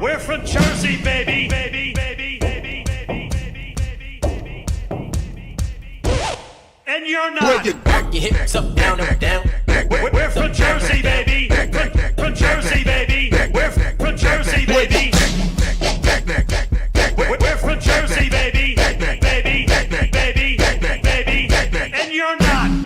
We're from Jersey, baby, baby, baby, baby, baby, baby, baby, baby, baby, baby. And you're not. Back your hips up, down, up, down. We're from Jersey, baby. From Jersey, baby. We're from Jersey, baby. We're from Jersey, baby. Baby, baby, baby, and you're not.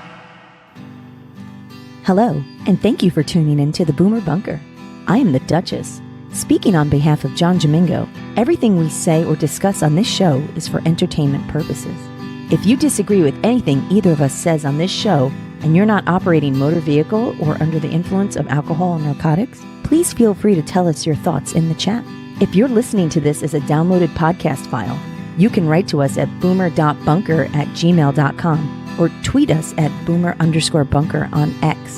Hello, and thank you for tuning in to the Boomer Bunker. I am the Duchess. Speaking on behalf of John Domingo, everything we say or discuss on this show is for entertainment purposes. If you disagree with anything either of us says on this show, and you're not operating motor vehicle or under the influence of alcohol or narcotics, please feel free to tell us your thoughts in the chat. If you're listening to this as a downloaded podcast file, you can write to us at boomer.bunker@gmail.com or tweet us at boomer_bunker on X.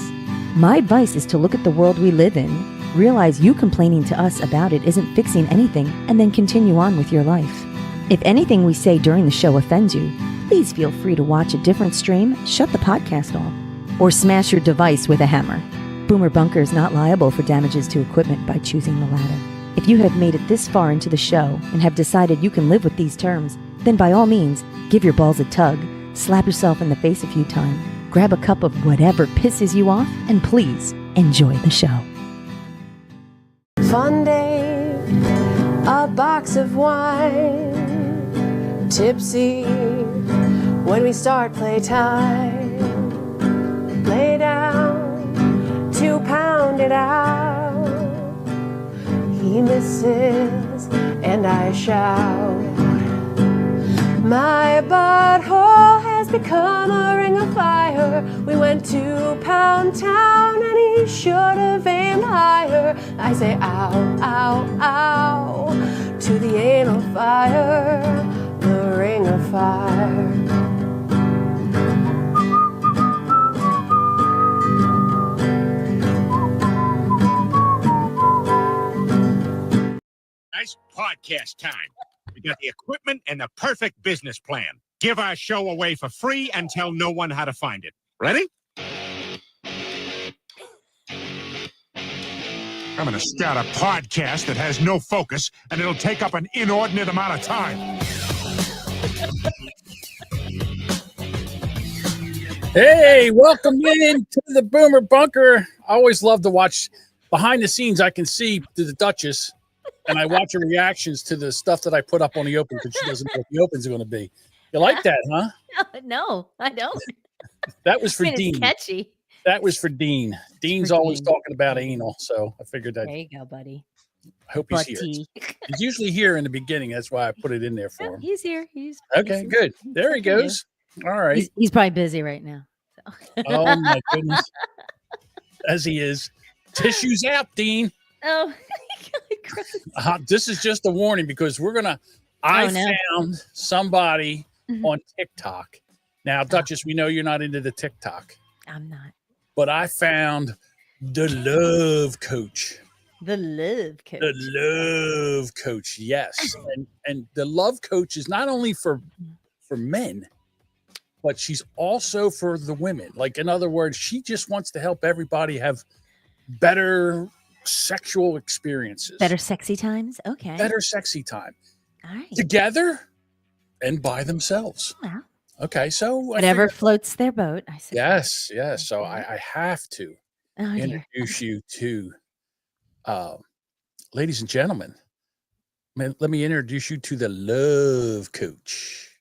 My advice is to look at the world we live in, realize you complaining to us about it isn't fixing anything, and then continue on with your life. If anything we say during the show offends you, please feel free to watch a different stream, shut the podcast off, or smash your device with a hammer. Boomer Bunker is not liable for damages to equipment by choosing the latter. If you have made it this far into the show and have decided you can live with these terms, then by all means, give your balls a tug, slap yourself in the face a few times, grab a cup of whatever pisses you off, and please enjoy the show. Fun day, a box of wine, tipsy when we start playtime. Lay down to pound it out. He misses and I shout. My butthole has become a ring of fire. We went to Pound Town and he should have aimed higher. I say ow, ow, ow to the anal fire, the ring of fire. Nice podcast time. We got the equipment and the perfect business plan. Give our show away for free and tell no one how to find it. Ready? I'm going to start a podcast that has no focus, and it'll take up an inordinate amount of time. Hey, welcome in to the Boomer Bunker. I always love to watch behind the scenes. I can see to the Duchess, and I watch her reactions to the stuff that I put up on the open because she doesn't know what the open's going to be. You like that, huh? No, I don't. That was for Dean. It's catchy. That was for Dean. Dean's always talking about anal, so I figured that. There you go, buddy. I hope he's here. He's usually here in the beginning. That's why I put it in there for him. He's here. He's Okay, good. There he goes. All right. He's probably busy right now. So. Oh, my goodness. As he is. Tissues out, Dean. Oh, this is just a warning because I found somebody on TikTok. Now, Duchess, we know you're not into the TikTok. I'm not. But I found the love coach. The love coach. The love coach, yes. And the love coach is not only for men, but she's also for the women. Like, in other words, she just wants to help everybody have better sexual experiences. Better sexy times? Okay. Better sexy time. All right. Together and by themselves. Wow. Okay, so whatever floats their boat, I suppose. Yes. So I have to introduce you to, ladies and gentlemen, let me introduce you to the love coach.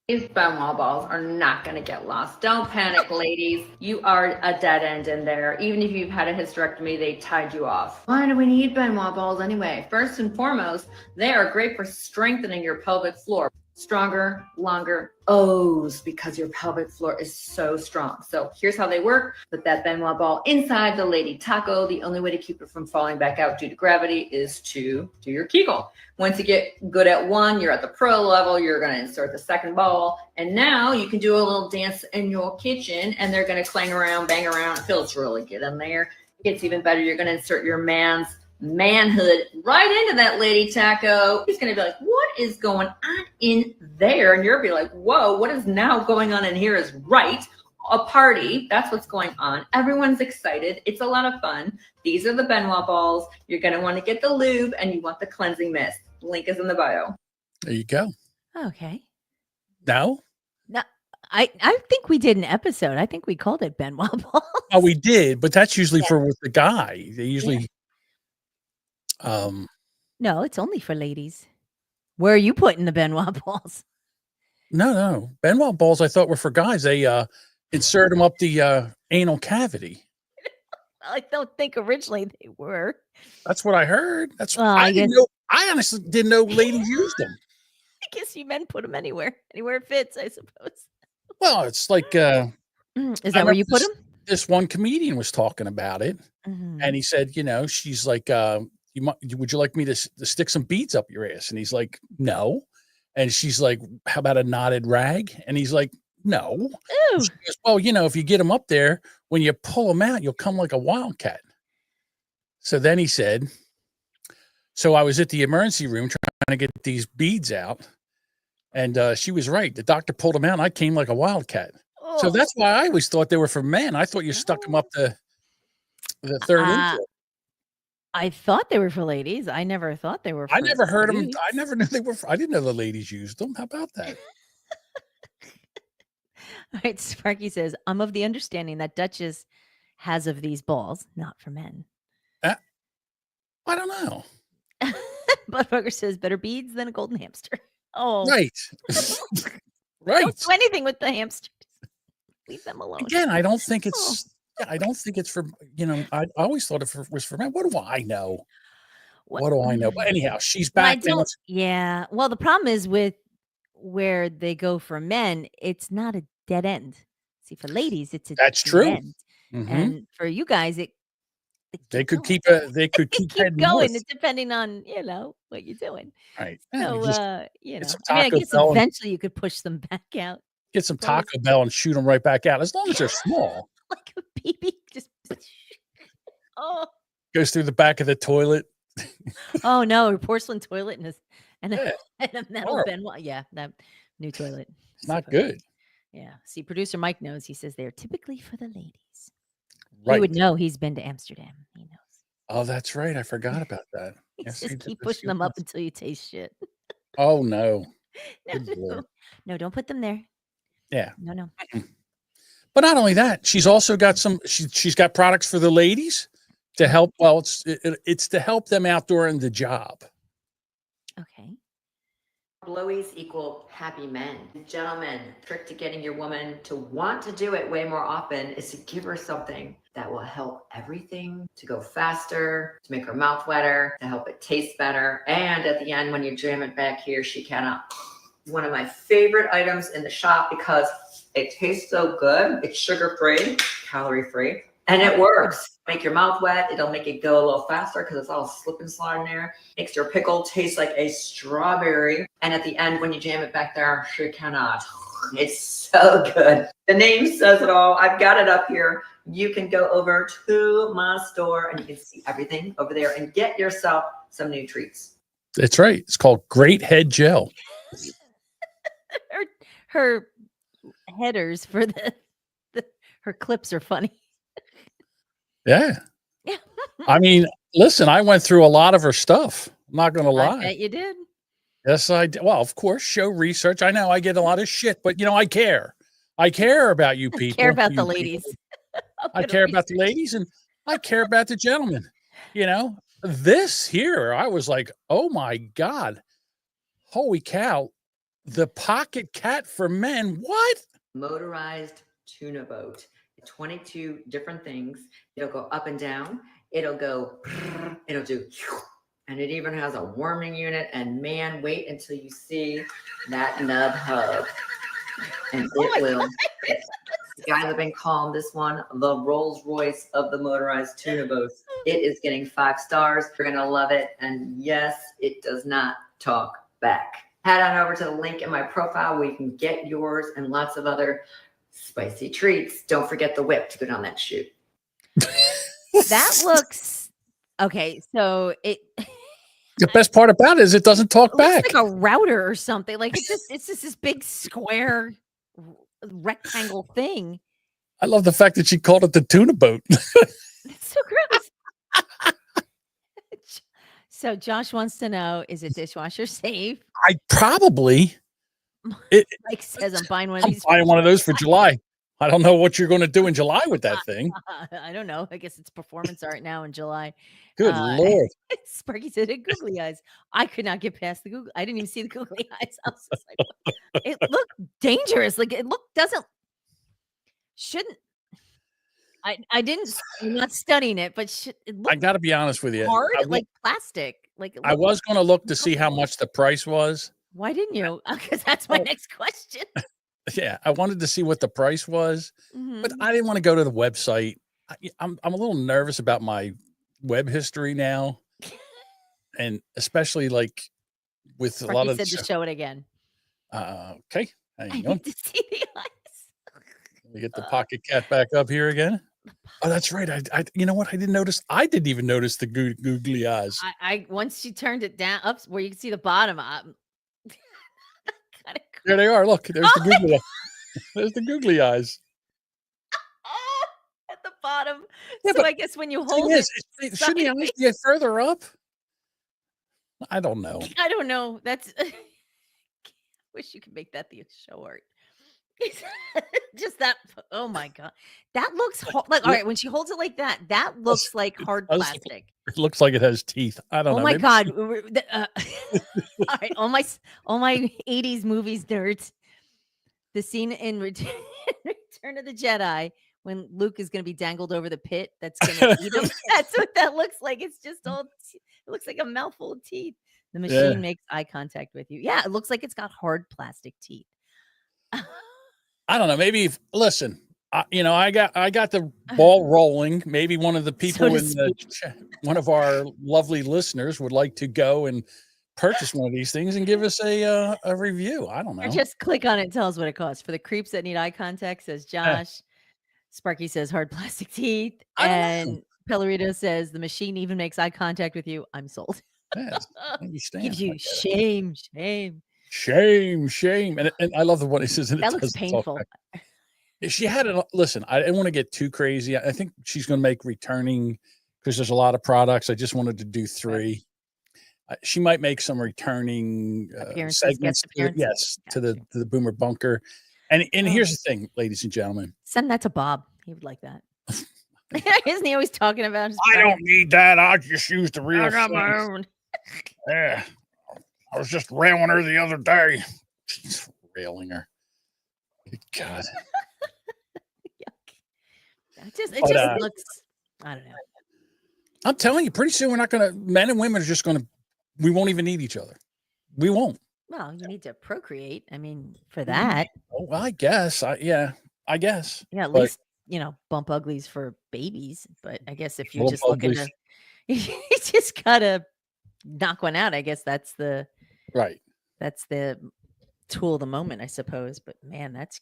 These Benoit balls are not going to get lost. Don't panic, ladies. You are a dead end in there. Even if you've had a hysterectomy, they tied you off. Why do we need Benoit balls anyway? First and foremost, they are great for strengthening your pelvic floor. Stronger, longer O's because your pelvic floor is so strong. So here's how they work. Put that Benoit ball inside the lady taco. The only way to keep it from falling back out due to gravity is to do your Kegel. Once you get good at one, you're at the pro level, you're going to insert the second ball. And now you can do a little dance in your kitchen and they're going to clang around, bang around. It feels really good in there. It gets even better. You're going to insert your man's manhood right into that lady taco. He's going to be like, what is going on in there? And you're going to be like, whoa, what is now going on in here is right. a party. That's what's going on. Everyone's excited. It's a lot of fun. These are the Benoit balls. You're going to want to get the lube and you want the cleansing mist. Link is in the bio. There you go. Okay. No? No, I think we did an episode. I think we called it Benoit balls. Oh, we did, but that's usually for with the guy. They usually No, it's only for ladies. Where are you putting the Benoit balls? No. Benoit balls I thought were for guys. They insert them up the anal cavity. I don't think originally they were. That's what I heard. That's Well, I I didn't guess- know. I honestly didn't know ladies used them. I guess you men put them anywhere it fits, I suppose. Well, it's like Is that where you put them? this one comedian was talking about it, and he said, she's like, would you like me to stick some beads up your ass? And he's like, no. And she's like, how about a knotted rag? And he's like, no. Ew. She goes, well, if you get them up there, when you pull them out, you'll come like a wildcat. So then he said, so I was at the emergency room trying to get these beads out, and she was right. The doctor pulled them out, and I came like a wildcat. So that's why I always thought they were for men. I thought you stuck them up the third inch. I thought they were for ladies. I never thought they were for I never heard them. ladies. I never knew they were. I didn't know the ladies used them. How about that? All right, Sparky says, I'm of the understanding that Duchess has of these balls, not for men. I don't know. Buttfucker says, better beads than a golden hamster. Oh, Right. Right. Don't do anything with the hamsters. Leave them alone. Again, I don't think it's. I don't think it's for. I always thought it was for men. What do I know? What do I know? But anyhow, she's back. Yeah. Well, the problem is with where they go for men, it's not a dead end. See, for ladies, it's a That's dead true. end. Mhm. And for you guys, They could going. keep. They could keep keep heading going, north. depending on what you're doing. Right. So, some I Taco guess Bell and- eventually you could push them back out get some Taco Bell and shoot them right back out, as long as they're small. like a baby. Just Goes through the back of the toilet. oh no, a porcelain toilet and Yeah. and a metal Horrible. Benoit. Yeah, that new toilet. It's not Supposed- good. Yeah. See, producer Mike knows. He says they're typically for the ladies. He Right. would know. He's been to Amsterdam. He knows. Oh, that's right. I forgot about that. He Yes, says he did keep this pushing them up year. until you taste shit. Oh no. No, Good Lord. no, don't put them there. Yeah. No. But not only that, she's also got some. She's got products for the ladies to help. Well, it's to help them out during the job. Okay. Blowies equal happy men. Gentlemen, trick to getting your woman to want to do it way more often is to give her something that will help everything to go faster, to make her mouth wetter, to help it taste better. And at the end, when you jam it back here, she cannot. One of my favorite items in the shop because it tastes so good. It's sugar-free, calorie-free, and it works. Make your mouth wet. It'll make it go a little faster because it's all slip and slide in there. Makes your pickle taste like a strawberry. And at the end, when you jam it back there, she cannot. It's so good. The name says it all. I've got it up here. You can go over to my store and you can see everything over there and get yourself some new treats. That's right. It's called Great Head Gel. Her headers for her clips are funny. Yeah. Yeah. I mean, listen, I went through a lot of her stuff. I'm not going to I lie. bet you did. Yes, I did. Well, of course, show research. I know I get a lot of shit, but I care. I care about you people. Care about you the people. ladies. I care about the ladies and I care about the gentlemen. This here, I was like, oh my God. Holy cow. The pocket cat for men. What? Motorized tuna boat. 22 different things. It'll go up and down. It'll go, it'll do, and it even has a warming unit. And man, wait until you see that nub hub. And it will. The guys have been calling this one the Rolls Royce of the motorized tuna boats. It is getting 5 stars. You're going to love it. And yes, it does not talk back. Head on over to the link in my profile where you can get yours and lots of other spicy treats. Don't forget the whip to go down that chute. That looks okay. So The best part about it is it doesn't talk looks back. like a router or something. Like it's just this big square rectangle thing. I love the fact that she called it the tuna boat. That's so gross. So Josh wants to know, is it dishwasher safe? I probably Mike says I'm buying one of I'm these. buying one of those for July. I don't know what you're going to do in July with that thing. I don't know. I guess it's performance art now in July. Good Lord. Sparky said it googly eyes. I could not get past the Google. I didn't even see the googly eyes. I was just like, it looked dangerous. Like it shouldn't. I didn't. I'm not studying it, but it I looked got to be honest with you. hard, like plastic. Like it I looked, was going to look to see how much the price was. why didn't you? Because that's my next question. Yeah, I wanted to see what the price was, but I didn't want to go to the website. I'm a little nervous about my web history now, and especially like with a lot Sparky of. said to show it again. Okay, hang I on. need to see the eyes. Let me get the pocket cat back up here again. Oh, that's right. I you know what? I didn't notice. I didn't even notice the googly eyes. I once you turned it down up where you can see the bottom. There they are. Look, there's the googly eyes. There's the googly eyes. At the bottom. Yeah, So I guess when you hold Shouldn't the eyes sideways- be further up? I don't know. I don't know. That's wish you could make that the show art. Just that. Oh my god, that looks like all right. When she holds it like that, that looks like hard plastic. It looks like it has teeth. I don't know. Oh my Maybe- god! All right, all my 80s movies nerds. The scene in Return of the Jedi when Luke is going to be dangled over the pit that's going to eat him. That's what that looks like. It's just all. It looks like a mouthful of teeth. The machine makes eye contact with you. Yeah, it looks like it's got hard plastic teeth. I don't know. Maybe listen. I got the ball rolling. Maybe one of the people one of our lovely listeners would like to go and purchase one of these things and give us a review. I don't know. Or just click on it and tell us what it costs. For the creeps that need eye contact, says Josh. Sparky says hard plastic teeth. And Pellerito says the machine even makes eye contact with you. I'm sold. Yes, Gives you shame. And I love the one he says. That looks painful. She had it. Listen, I didn't want to get too crazy. I think she's going to make returning because there's a lot of products. I just wanted to do 3. She might make some returning segments. Yes, to the Boomer Bunker. And here's the thing, ladies and gentlemen. Send that to Bob. He would like that. Isn't he always talking about his I don't need that. I just use the real I got my thing. own. Yeah. I was just railing her the other day. She's railing her. Good God. It just looks, I don't know. I'm telling you, pretty soon men and women are just we won't even need each other. We won't. Well, you need to procreate. I mean, for that. Oh, well, I guess. I guess. Yeah, at least, bump uglies for babies. But I guess if you're just looking to, you just gotta knock one out. I guess that's the tool of the moment, I suppose. But man, that's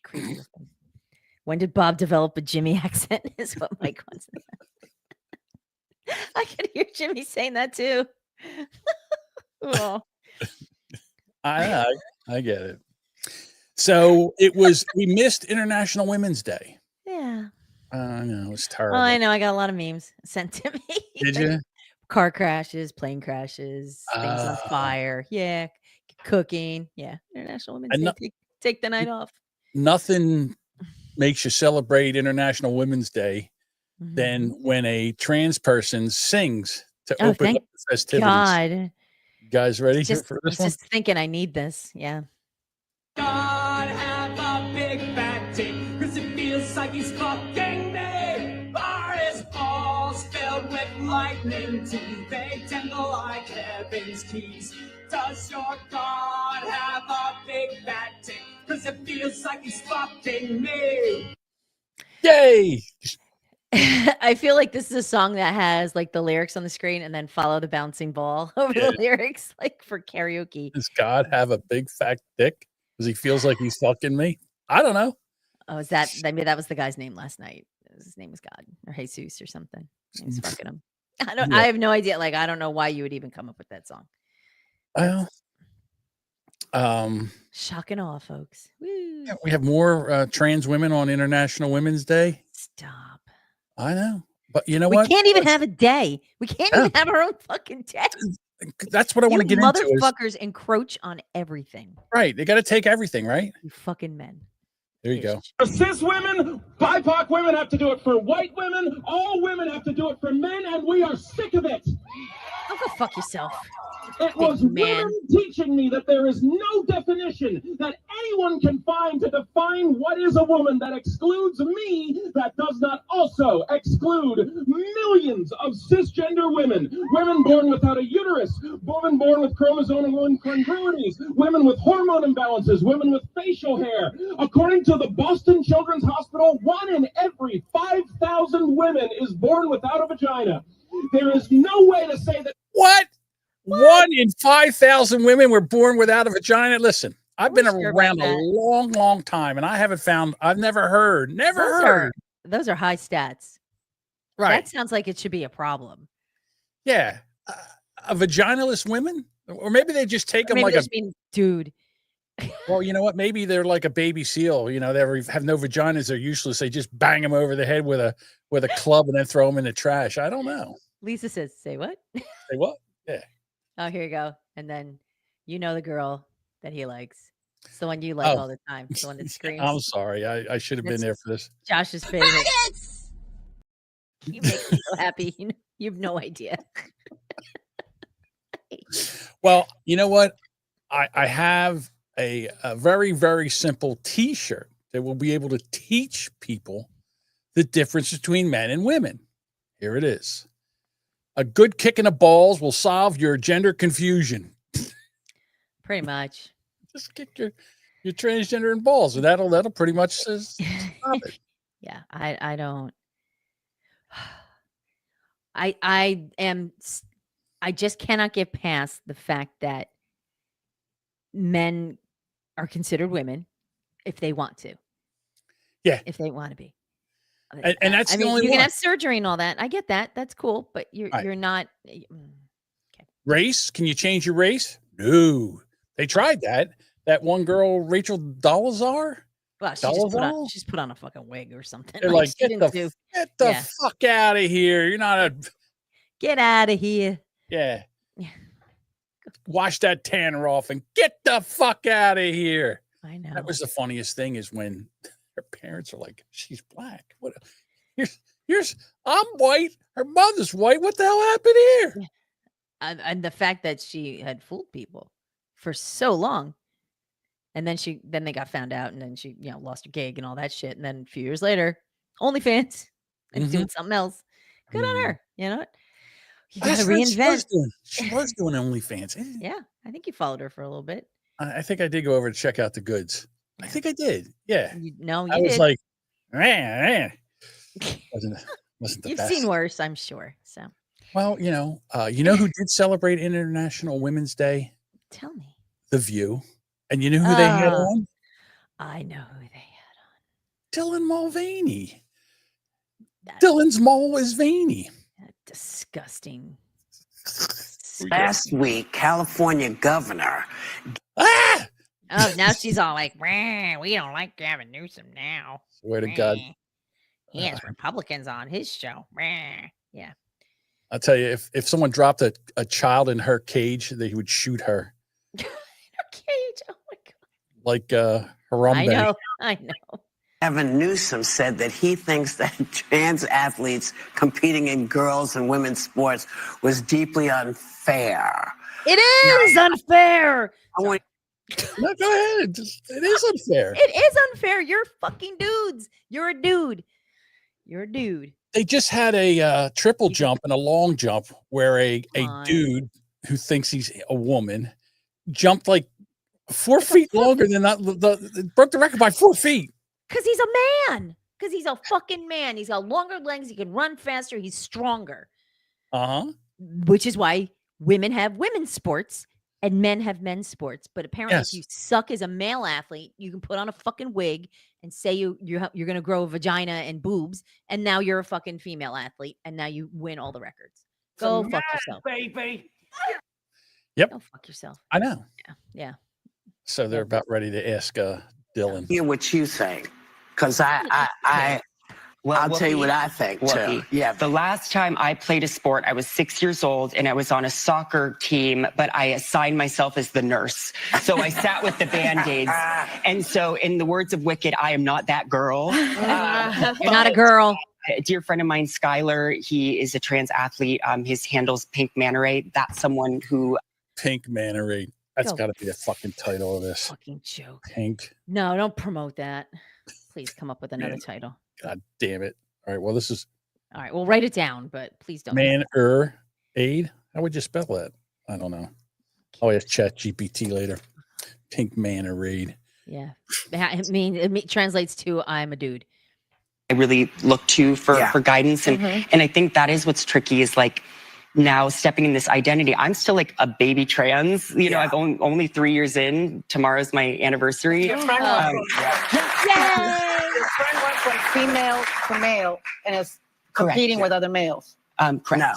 creepy looking. When did Bob develop a Jimmy accent? Is what Mike wants to know. I can hear Jimmy saying that too. Oh. I get it. So we missed International Women's Day. Yeah. I know, it's terrible. Oh, I know. I got a lot of memes sent to me. Did you? Car crashes, plane crashes, things on fire. Yeah. Cooking. Yeah. International Women's Day. Take the night off. Nothing makes you celebrate International Women's Day than when a trans person sings to open up the festivities. God. You guys ready for this one? Just thinking I need this. Yeah. God have a big fat dick, 'cause it feels like he's fucking me. Are his balls filled with lightning teeth? They tingle like heaven's keys. Does your God have a big fat dick? 'Cause it feels like he's fucking me. Yay! I feel like this is a song that has like the lyrics on the screen and then follow the bouncing ball over the lyrics, like for karaoke. Does God have a big fat dick? Because he feels like he's fucking me? I don't know. Oh, is that? I mean, that was the guy's name last night. His name was God or Jesus or something. He's fucking him. I have no idea. Like, I don't know why you would even come up with that song. Well, Shock and awe, folks. Woo. Yeah, we have more trans women on International Women's Day. Stop. I know, but you know We what? can't even have a day. We can't Yeah. even have our own fucking day. That's what I want to You get into. motherfuckers encroach on everything. Right. They got to take everything, right? You fucking men. There you go. For cis women, BIPOC women have to do it for white women. All women have to do it for men, and we are sick of it. Oh, go fuck yourself. It was man. women teaching me that there is no definition that anyone can find to define what is a woman that excludes me, that does not also exclude millions of cisgender women. Women born without a uterus, women born with chromosomal incongruities, women with hormone imbalances, women with facial hair. According to the Boston Children's Hospital, 1 in every 5,000 women is born without a vagina. There is no way to say that. What? 1 in 5,000 women were born without a vagina. Listen, I've been around a long, long time, and I haven't found. I've never heard. Those are high stats. Right. That sounds like it should be a problem. Yeah. A vaginaless women? Or maybe they just take them Maybe like they just mean, dude. Well, you know what? Maybe they're like a baby seal. You know, they have no vaginas. They're useless. They just bang them over the head with a club and then throw them in the trash. I don't know. Lisa says, say what? Say what? Yeah. Oh, here you go. And then you know the girl that he likes. It's the one you like all the time. The one that screams. I'm sorry. I should have been there for this. Josh's favorite. You make me so happy. You have no idea. Well, you know what? I have a very, very simple T-shirt that will be able to teach people the difference between men and women. Here it is. A good kick in the balls will solve your gender confusion. Pretty much. Just kick your transgender in balls, and that'll pretty much stop it. Yeah, I don't. I just cannot get past the fact that men are considered women if they want to. Yeah. If they want to be. And that's the only you one. can have surgery and all that. I get that. That's cool, but you're not. Okay. Race? Can you change your race? No. They tried that. That one girl, Rachel Dolezal. Well, she's put on a fucking wig or something. They're like, get the fuck out of here. You're not a. Get out of here. Yeah. Wash that tanner off and get the fuck out of here. I know. That was the funniest thing is when her parents are like, she's black. What? Here's I'm white. Her mother's white. What the hell happened here? Yeah. And the fact that she had fooled people for so long, and then they got found out, and then she lost her gig and all that shit, and then a few years later, OnlyFans and doing something else. Good on her. You know what? You gotta reinvent. She was doing OnlyFans. Yeah, I think you followed her for a little bit. I think I did go over to check out the goods. I think I did. Yeah. You I was did. like, wasn't the You've best. seen worse, I'm sure. So. Well, you know who did celebrate International Women's Day? Tell me. The View. And you know who they had on? I know who they had on. Dylan Mulvaney. Dylan's mole is veiny. Disgusting. Last week, California governor. Ah! Oh, now she's all like, we don't like Gavin Newsom now. Swear to God. He has Republicans on his show. Yeah. I'll tell you, if someone dropped a child in her cage, they would shoot her. In her cage? Oh, my God. Like Harambe. I know. Gavin Newsom said that he thinks that trans athletes competing in girls' and women's sports was deeply unfair. It is unfair. No, go ahead. It is unfair. It is unfair. You're fucking dudes. You're a dude. You're a dude. They just had a triple jump and a long jump where a dude who thinks he's a woman jumped like 4 feet longer than that. Broke the record by 4 feet. Because he's a man. Because he's a fucking man. He's got longer legs. He can run faster. He's stronger. Uh-huh. Which is why women have women's sports and men have men's sports. But apparently, if you suck as a male athlete, you can put on a fucking wig and say you're going to grow a vagina and boobs, and now you're a fucking female athlete, and now you win all the records. Go fuck yourself, baby. Yep. Go fuck yourself. I know. Yeah. So they're about ready to ask Dylan. Hear what you say, because I'll tell you what I think too. Yeah. The last time I played a sport, I was 6 years old and I was on a soccer team, but I assigned myself as the nurse. So I sat with the Band-Aids. And so in the words of Wicked, I am not that girl. You're not a girl. A dear friend of mine, Skylar, he is a trans athlete. His handle's Pink Mannerate. That's someone who... Pink Mannerate. That's Go. got to be the fucking title of this. Fucking joke. Pink. No, don't promote that. Please come up with another title. God damn it. All right. Well, this is All right, we'll write it down, but please don't. Mannerade. How would you spell that? I don't know. I'll ask ChatGPT later. Pink Mannerade. Yeah. It translates to I'm a dude. I really look to for guidance. And I think that is what's tricky is like now stepping in this identity. I'm still like a baby trans. You know, I've only 3 years in. Tomorrow's my anniversary. Your friend went from female to male and is competing with other males. Correct. No.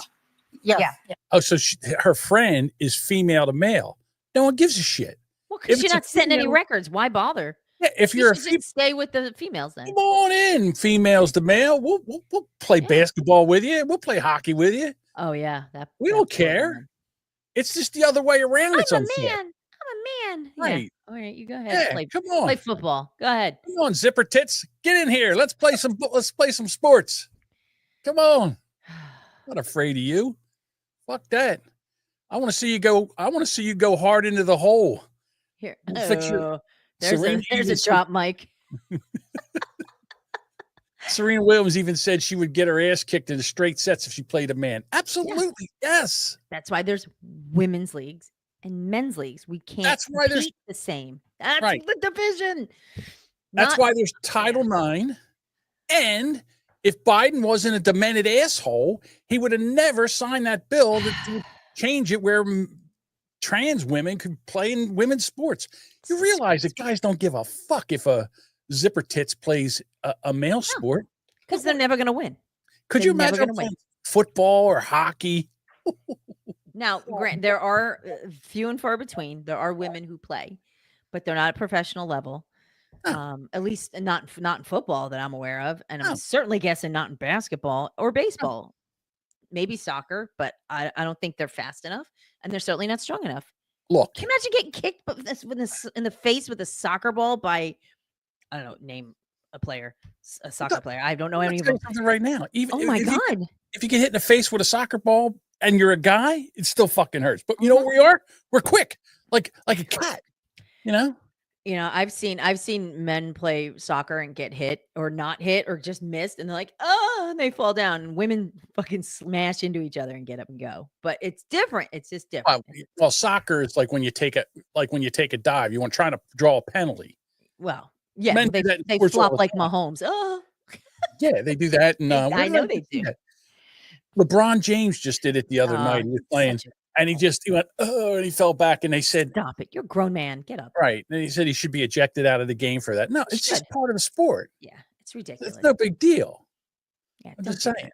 Yes. Yeah. Oh, so her friend is female to male. No one gives a shit. Well, because she's it's a not setting any female- records. Why bother? Yeah, if you're a You should stay with the females then. come on in, females to male. We'll play basketball with you. We'll play hockey with you. Oh yeah, We don't care. It's just the other way around. It's I'm a unfair. man. I'm a man. Right. Yeah. All right, you go ahead. Yeah, come on. Play football. Go ahead. Come on, zipper tits. Get in here. Let's play some sports. Come on. Not afraid of you. Fuck that. I want to see you go hard into the hole. Here. We'll fix your- There's Serena a even drop mic. Serena Williams even said she would get her ass kicked in straight sets if she played a man. Absolutely. Yes. That's why there's women's leagues and men's leagues. We can't That's why there's- compete the same. That's Right. the division. That's Not- why there's Title IX. And if Biden wasn't a demented asshole, he would have never signed that bill to change it where trans women could play in women's sports. You realize that guys don't give a fuck if a zipper tits plays a male sport. because they're never going to win. Could they're you never imagine gonna win. playing football or hockey? Now, grant there are few and far between. There are women who play, but they're not at professional level. At least not in football that I'm aware of, and I'm certainly guessing not in basketball or baseball. Maybe soccer, but I don't think they're fast enough, and they're certainly not strong enough. Look, Can you imagine getting kicked in the face with a soccer ball by, I don't know, name a player, a soccer player. I don't know any of them. something right now. Even Oh my if God. if you get hit in the face with a soccer ball and you're a guy, it still fucking hurts. But you know what we are? We're quick, like a cat. You know? You know, I've seen men play soccer and get hit or not hit or just missed, and they're like, oh, and they fall down. And women fucking smash into each other and get up and go. But it's different. It's just different. Well, soccer is like when you take a dive. You want trying to draw a penalty. Well, yeah, Men they do that in they sports all flop the like time. Mahomes. Oh, Yeah, they do that. And I know they do. that. LeBron James just did it the other Oh, night. He was playing, such and he went, oh, and he fell back, and they said, stop it! You're a grown man. Get up. right. And he said he should be ejected out of the game for that. No, it's just part of the sport. Yeah, it's ridiculous. It's no big deal. Yeah, I'm don't just do saying. that.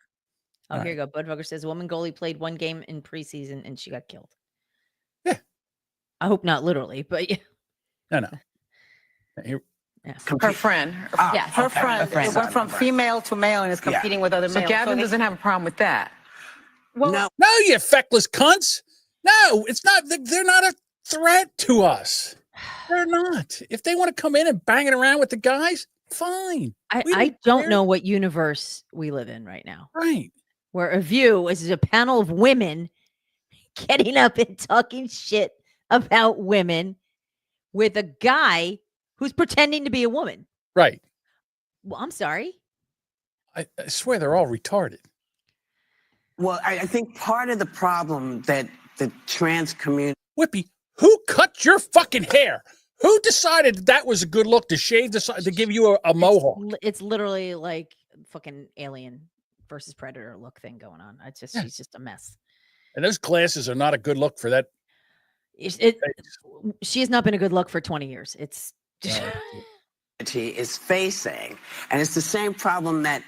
Oh, All here you go. Budweiser says a woman goalie played one game in preseason and she got killed. Yeah. I hope not literally, but yeah. No. Here, Yeah. Her friend. Yes. Her friend. It went from female to male and is competing with other So males. Gavin doesn't have a problem with that. Well, no, you feckless cunts. No, it's not. They're not a threat to us. They're not. If they want to come in and bang it around with the guys, fine. We I don't care. know what universe we live in right now. Right. Where a view is a panel of women getting up and talking shit about women with a guy who's pretending to be a woman. Right. Well, I'm sorry. I swear they're all retarded. Well, I think part of the problem that the trans community. Whippy, who cut your fucking hair? Who decided that was a good look to shave to give you a mohawk? It's literally like fucking Alien versus Predator look thing going on. She's just a mess. And those glasses are not a good look for that. She has not been a good look for 20 years. It's is facing, and it's the same problem that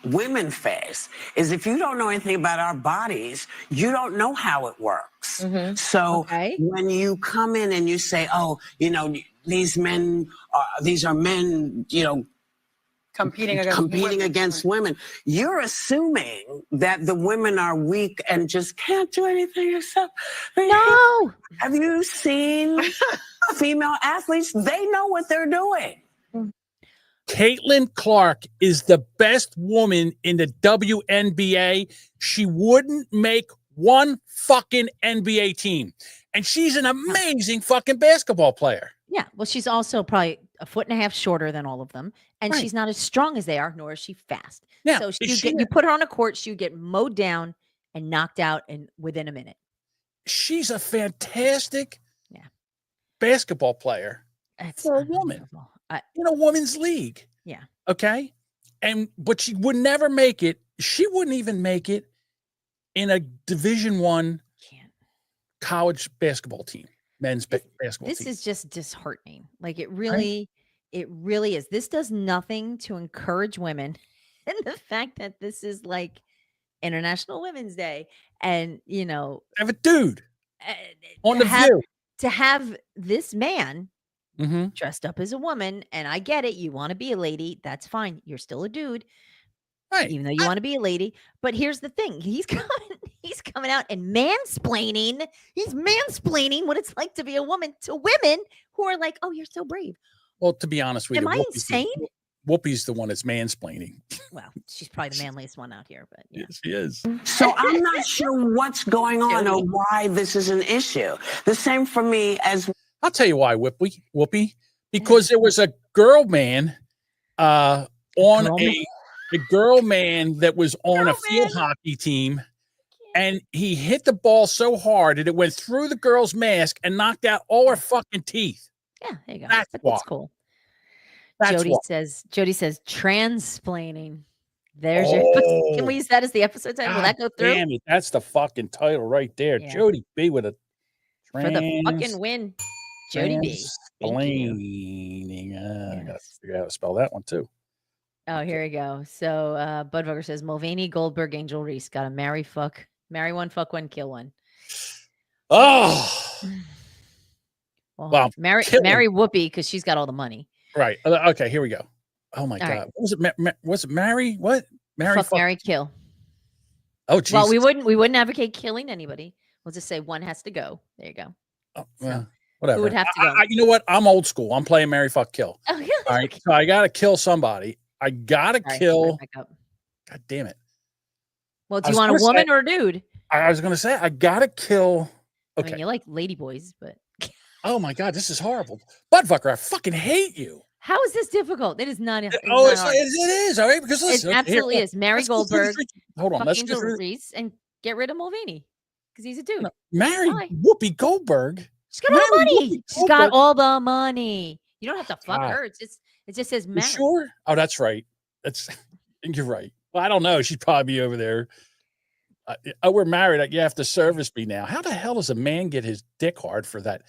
women face, is if you don't know anything about our bodies, you don't know how it works. So when you come in and you say, oh, these are men, competing against women, you're assuming that the women are weak and just can't do anything yourself. No. Have you seen female athletes? They know what they're doing. Caitlin Clark is the best woman in the WNBA. She wouldn't make one fucking NBA team. And she's an amazing fucking basketball player. Yeah. Well, she's also probably a foot and a half shorter than all of them. And she's not as strong as they are, nor is she fast. Yeah, so you put her on a court, she would get mowed down and knocked out within a minute. She's a fantastic basketball player for a woman in a women's league. Yeah. Okay. But she would never make it. She wouldn't even make it in a Division I college basketball team, men's basketball team. This is just disheartening. Like it really is. This does nothing to encourage women. And the fact that this is like International Women's Day and, have a dude on the View. To have this man dressed up as a woman, and I get it. You want to be a lady. That's fine. You're still a dude. Right. Even though you want to be a lady. But here's the thing. He's coming out and mansplaining. He's mansplaining what it's like to be a woman to women who are like, oh, you're so brave. Well, to be honest with you, am I insane? Whoopi's the one that's mansplaining. Well, she's probably the manliest one out here, but yeah. Yes, she is. So I'm not sure what's going on or why this is an issue. The same for me as... I'll tell you why, Whoopi. Because there was a girl man a girl man that was on a field hockey team, and he hit the ball so hard that it went through the girl's mask and knocked out all her fucking teeth. Yeah, there you go. That's cool. That's Jody says transplaining. There's your. Can we use that as the episode title? Will that go through? Damn it, that's the fucking title right there. Yeah. Jody B with a For the fucking win. Jody B. Explaining. I gotta figure out how to spell that one too. Oh, here we go. So Budweiser says Mulvaney, Goldberg, Angel Reese. Gotta marry one, fuck one, kill one. Oh. Well, marry Whoopi because she's got all the money. Right. Okay, here we go. Oh my God. Right. What was it? Was it Mary? What? Mary? Fuck, marry, kill. Oh, Jesus. Well, we wouldn't advocate killing anybody. We'll just say one has to go. There you go. Oh, well, whatever. Who would have to go? You know what? I'm old school. I'm playing Mary, fuck, kill. Oh, yeah. All right. So I got to kill somebody. I got to kill. God damn it. Well, do you want a woman or a dude? I was going to say, I got to kill. Okay. I mean, you like lady boys, but. Oh my God, this is horrible. Buttfucker, I fucking hate you. How is this difficult? It is not. It is. All right. Because listen. It absolutely is. Marry Goldberg. Hold on. Let's Angel Reese and get rid of Mulvaney because he's a dude. No, marry Whoopi Goldberg. She's got all the money. She's got all the money. You don't have to fuck her. It just says marry. You sure? Oh, that's right. You're right. Well, I don't know. She'd probably be over there. We're married. You have to service me now. How the hell does a man get his dick hard for that?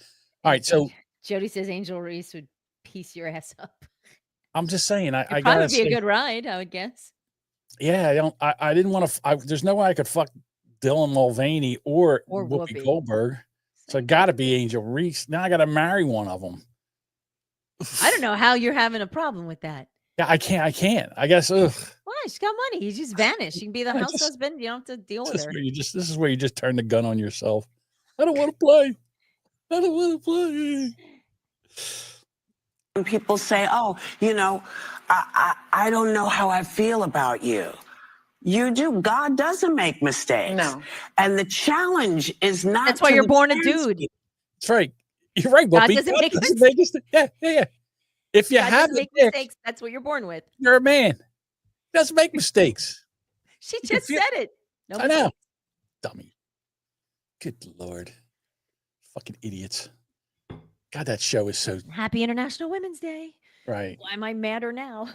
All right. So Jody says Angel Reese would piece your ass up. I'm just saying. I It'd gotta probably be a good ride, I would guess. Yeah. I didn't want to. There's no way I could fuck Dylan Mulvaney or Whoopi Goldberg. So it got to be Angel Reese. Now I got to marry one of them. I don't know how you're having a problem with that. Yeah, I can't. I guess. Ugh. Why? She's got money. You just vanish. You can be the house husband. You don't have to deal with her. This is where you just turn the gun on yourself. I don't want to play. I don't want to play. When people say, oh, I don't know how I feel about you. You do. God doesn't make mistakes. No. And the challenge is not. That's why you're born a dude. That's right. You're right, God Whoopi. doesn't make mistakes. Yeah. If you have mistakes, that's what you're born with. You're a man. He doesn't make mistakes. She just said it. No I know. Dummy. Good Lord. Fucking idiots. God, that show is so. Happy International Women's Day. Right. Why am I madder now?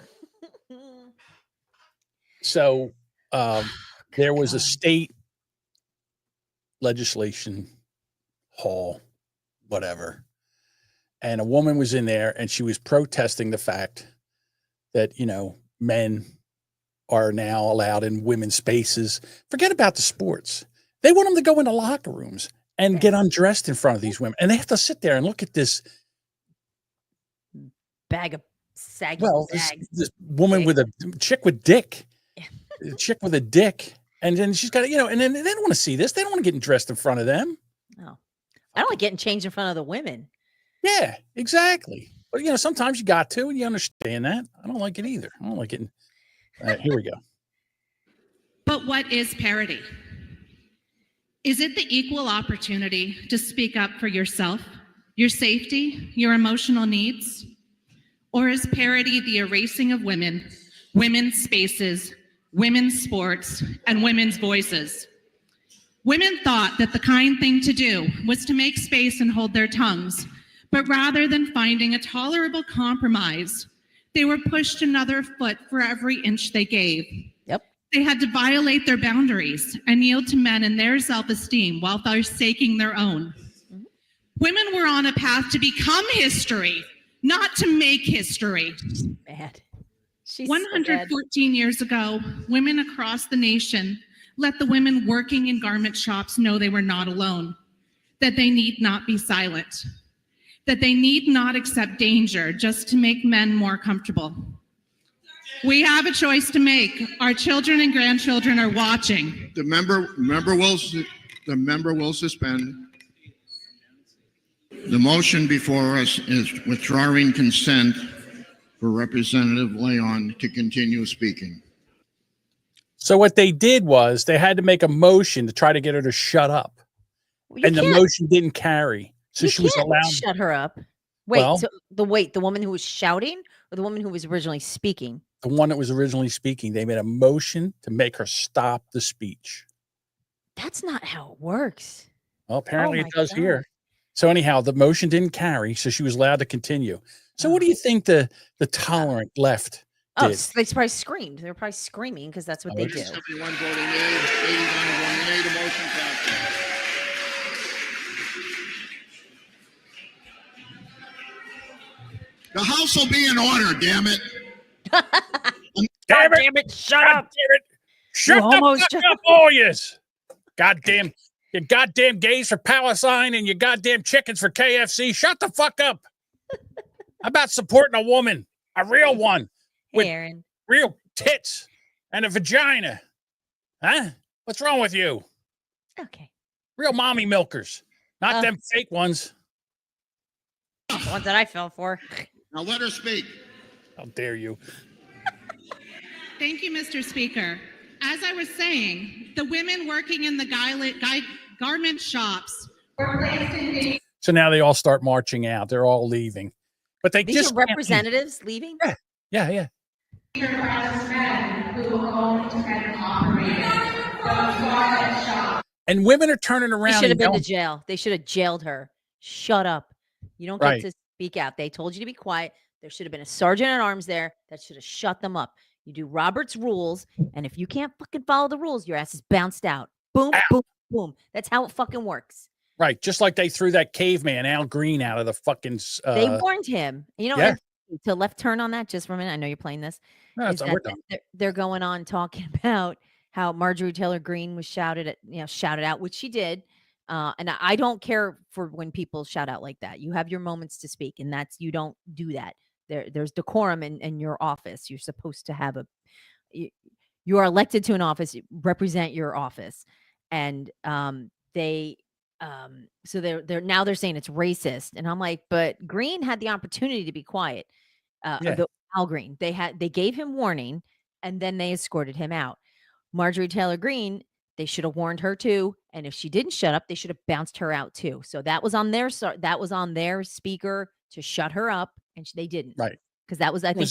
So there was a state legislation hall, whatever. And a woman was in there and she was protesting the fact that, men are now allowed in women's spaces. Forget about the sports. They want them to go into locker rooms and get undressed in front of these women. And they have to sit there and look at this bag of saggy zags. this woman with a chick with dick, a chick with a dick. And then she's got, and then they don't want to see this. They don't want to get dressed in front of them. No, I don't like getting changed in front of the women. Yeah, exactly. But, sometimes you got to, and you understand that. I don't like it either. I don't like it. All right, here we go. But what is parity? Is it the equal opportunity to speak up for yourself, your safety, your emotional needs? Or is parity the erasing of women, women's spaces, women's sports, and women's voices? Women thought that the kind thing to do was to make space and hold their tongues, but rather than finding a tolerable compromise, they were pushed another foot for every inch they gave. Yep. They had to violate their boundaries and yield to men and their self-esteem while forsaking their own. Mm-hmm. Women were on a path to become history, not to make history. Bad. She's 114 years ago, women across the nation let the women working in garment shops know they were not alone, that they need not be silent, that they need not accept danger just to make men more comfortable. We have a choice to make. Our children and grandchildren are watching. The member will suspend. The motion before us is withdrawing consent for Representative Leon to continue speaking. So what they did was they had to make a motion to try to get her to shut up. And the motion didn't carry. So she was allowed to shut her up. Wait, so the woman who was shouting or the woman who was originally speaking? The one that was originally speaking, they made a motion to make her stop the speech. That's not how it works. Well, apparently it does here. So anyhow, the motion didn't carry, so she was allowed to continue. So what do you think the tolerant left did? They probably screamed. They were probably screaming because that's what they do. 71 voting aye, 89 voting nay, the motion passes. The House will be in order, damn it. Damn it. Shut up. Damn it. Shut the fuck up, all yous. Goddamn. You goddamn gays for Palestine and you goddamn chickens for KFC. Shut the fuck up. How about supporting a woman? A real one. With real tits and a vagina. Huh? What's wrong with you? Okay. Real mommy milkers. Not them fake ones. The ones that I fell for. Now let her speak. How dare you? Thank you, Mr. Speaker. As I was saying, the women working in the garment shops were placed in. So now they all start marching out. They're all leaving. But they These just are representatives leaving? Yeah. And women are turning around. They should have been to jail. They should have jailed her. Shut up. You don't get to speak out. They told you to be quiet. There should have been a sergeant at arms there that should have shut them up. You do Robert's rules, and if you can't fucking follow the rules, your ass is bounced out. Boom, boom, boom. That's how it fucking works. Right. Just like they threw that caveman, Al Green, out of the fucking... they warned him. You know, to left turn on that just for a minute. I know you're playing this. No, they're going on talking about how Marjorie Taylor Greene was shouted out, which she did. And I don't care for when people shout out like that. You have your moments to speak, and you don't do that. There's decorum in your office. You're supposed to have you are elected to an office, represent your office. And so they're saying it's racist. And I'm like, but Green had the opportunity to be quiet. Al Green, they gave him warning, and then they escorted him out. Marjorie Taylor Greene, they should have warned her too. And if she didn't shut up, they should have bounced her out too. So that was on their speaker to shut her up, and they didn't. Right. Because that was, I think,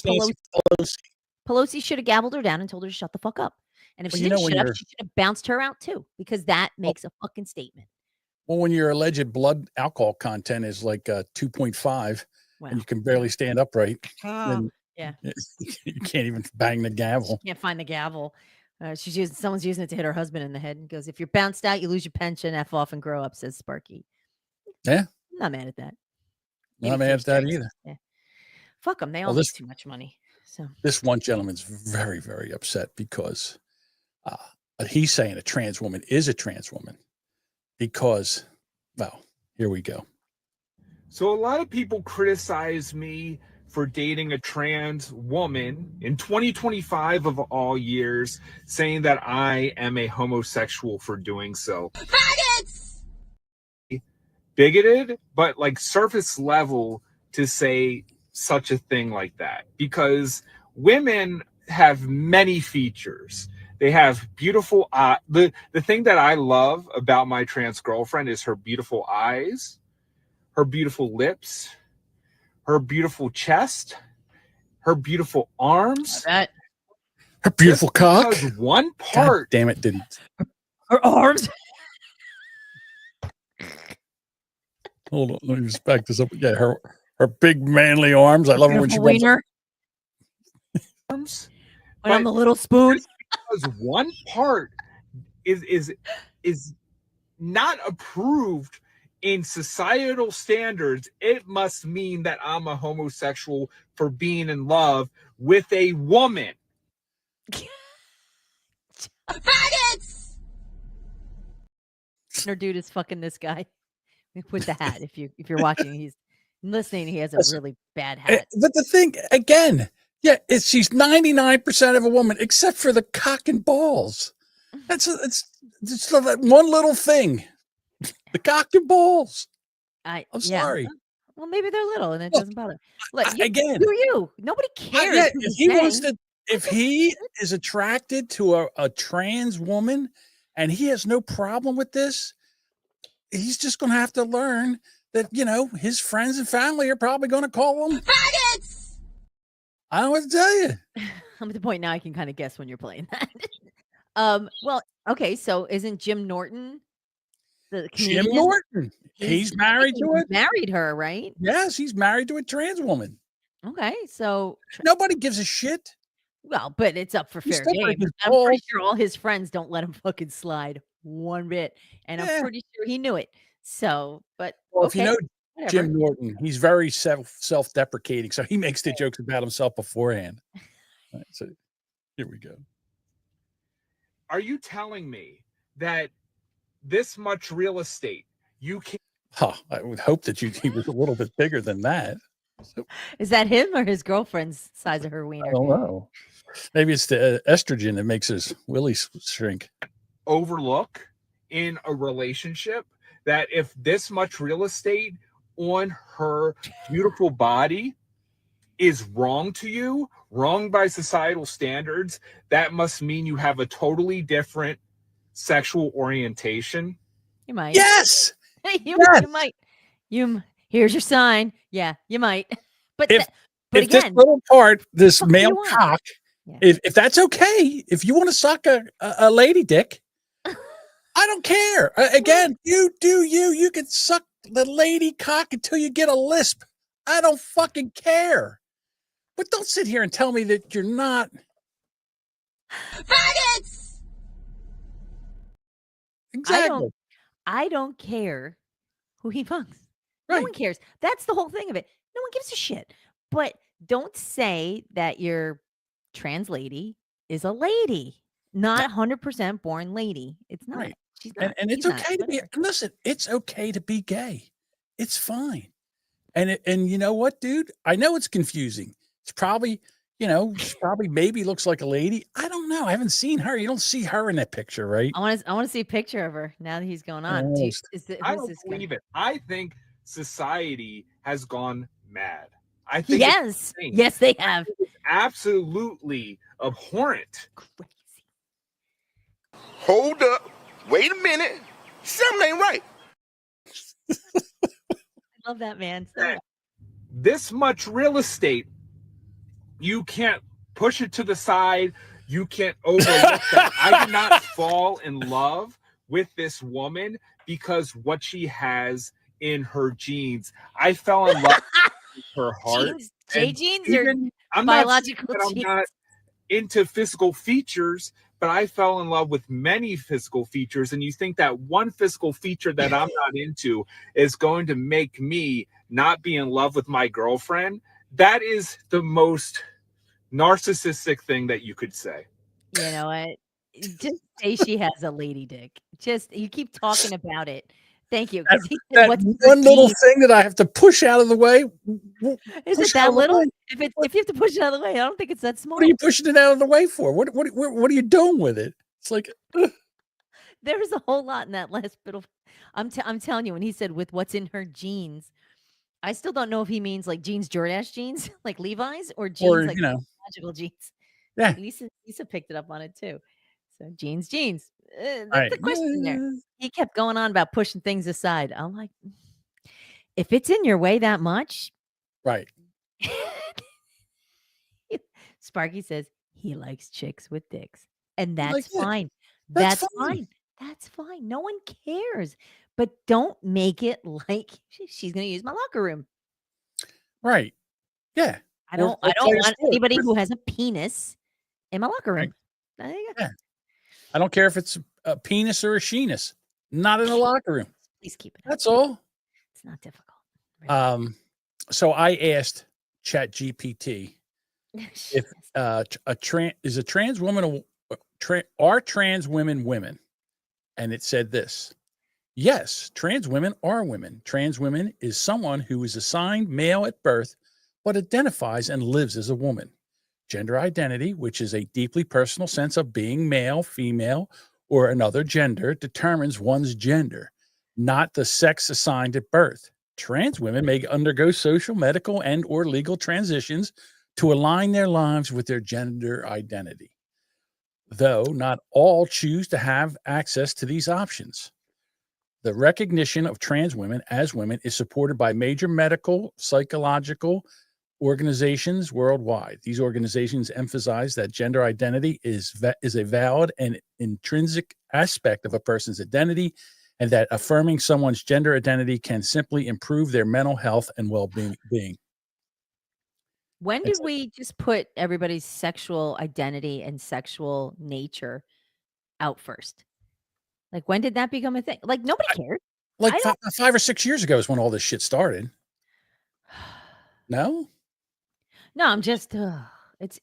Pelosi should have gabbled her down and told her to shut the fuck up. And if she didn't shut up, she should have bounced her out too, because that makes a fucking statement. Well, when your alleged blood alcohol content is like 2.5 and you can barely stand upright, then you can't even bang the gavel. Can't find the gavel. Someone's using it to hit her husband in the head and goes, if you're bounced out, you lose your pension, F off and grow up, says Sparky. Yeah. I'm not mad at that. Not mad at that either. Yeah. Fuck them. They all make too much money. So this one gentleman's very, very upset because he's saying a trans woman is a trans woman because Well, here we go. So a lot of people criticize me for dating a trans woman in 2025 of all years, saying that I am a homosexual for doing so. Bigoted, but like surface level to say such a thing like that, because women have many features. They have beautiful the thing that I love about my trans girlfriend is her beautiful eyes, her beautiful lips, her beautiful chest, her beautiful arms, her beautiful cock. Because one part, God damn it, didn't her arms. Hold on, let me just back this up. Yeah, her big manly arms. I love her when she runs. arms. When I'm a little spoon. Because one part is not approved in societal standards, it must mean that I'm a homosexual for being in love with a woman. Her dude is fucking this guy with the hat. If you're watching, he's listening. He has a really bad hat. But the thing again, yeah, she's 99% of a woman except for the cock and balls. It's that one little thing, the cock and balls. I'm sorry. Well, maybe they're little and it doesn't bother. Look, again, you. Nobody cares. Yeah, if he is attracted to a trans woman and he has no problem with this, he's just going to have to learn that, his friends and family are probably going to call him faggots. I don't know what to tell you. I'm at the point now I can kind of guess when you're playing that. Well, okay, so isn't Jim Norton the comedian? Jim Norton. He's married to her. Married her, right? Yes, he's married to a trans woman. Okay, so nobody gives a shit. Well, but it's up for fair game. I'm pretty sure all his friends don't let him fucking slide one bit, and I'm pretty sure he knew it. So, but well, okay, if you know whatever. Jim Norton, he's very self-deprecating, so he makes the jokes about himself beforehand. All right, so here we go. Are you telling me that this much real estate you can? I would hope that he was a little bit bigger than that. So, is that him or his girlfriend's size of her wiener? I don't know. Maybe it's the estrogen that makes his willy shrink. Overlook in a relationship that if this much real estate on her beautiful body is wrong to you, wrong by societal standards, that must mean you have a totally different sexual orientation. You might. Yes. You might. Here's your sign. Yeah, you might. But if again, this little part, this male cock, if that's okay, if you want to suck a lady dick, I don't care. Again, you do you. You can suck the lady cock until you get a lisp. I don't fucking care. But don't sit here and tell me that you're not. faggots. Exactly. I don't care who he fucks. Right. No one cares. That's the whole thing of it. No one gives a shit. But don't say that your trans lady is a lady, not 100% born lady. It's not. Right. She's not. And it's okay to be. Listen, it's okay to be gay. It's fine. And you know what, dude? I know it's confusing. It's probably, she probably maybe looks like a lady. I don't know. I haven't seen her. You don't see her in that picture, right? I want to see a picture of her now that he's going on. I don't believe it. I think society has gone mad. I think yes, they have. It's absolutely abhorrent. Crazy. Hold up. Wait a minute. Something ain't right. I love that, man. This much real estate, you can't push it to the side. You can't overlook that. I did not fall in love with this woman because what she has in her genes. I fell in love with her heart. Genes or biological genes? I'm not into physical features, but I fell in love with many physical features. And you think that one physical feature that I'm not into is going to make me not be in love with my girlfriend? That is the most narcissistic thing that you could say. You know what? Just say she has a lady dick. You keep talking about it. Thank you. That, Because he said, "What's in her one little jeans?" thing that I have to push out of the way. Is Push it it out that of the little? way. If you have to push it out of the way, I don't think it's that small. What are you pushing it out of the way for? What are you doing with it? It's like, ugh. There was a whole lot in that last bit of. I'm telling you, when he said with what's in her jeans, I still don't know if he means like jeans, Jordache jeans, like Levi's, or jeans Or like magical jeans. Yeah. Lisa picked it up on it too. So jeans. That's Right. the question there. He kept going on about pushing things aside. I'm like, if it's in your way that much, Right. Sparky says he likes chicks with dicks, and that's Like that. fine. That's That's fine. fine. That's fine. No one cares. But don't make it like she's going to use my locker room. Right. Yeah. I don't play a want sport anybody with- who has a penis in my locker room. There you go. Yeah. I don't care if it's a penis or a sheenus. Not in the locker room. Please keep it. That's all. It's not difficult. So I asked ChatGPT if is a trans woman are trans women women, and it said this: yes, trans women are women. Trans women is someone who is assigned male at birth, but identifies and lives as a woman. Gender identity, which is a deeply personal sense of being male, female, or another gender, determines one's gender, not the sex assigned at birth. Trans women may undergo social, medical, and or legal transitions to align their lives with their gender identity, though not all choose to have access to these options. The recognition of trans women as women is supported by major medical, psychological organizations worldwide. These organizations emphasize that gender identity is a valid and intrinsic aspect of a person's identity, and that affirming someone's gender identity can simply improve their mental health and well-being. When did we just put everybody's sexual identity and sexual nature out first? Like, when did that become a thing? Like, nobody cared. Like 5 or 6 years ago is when all this shit started. No? No, I'm just it's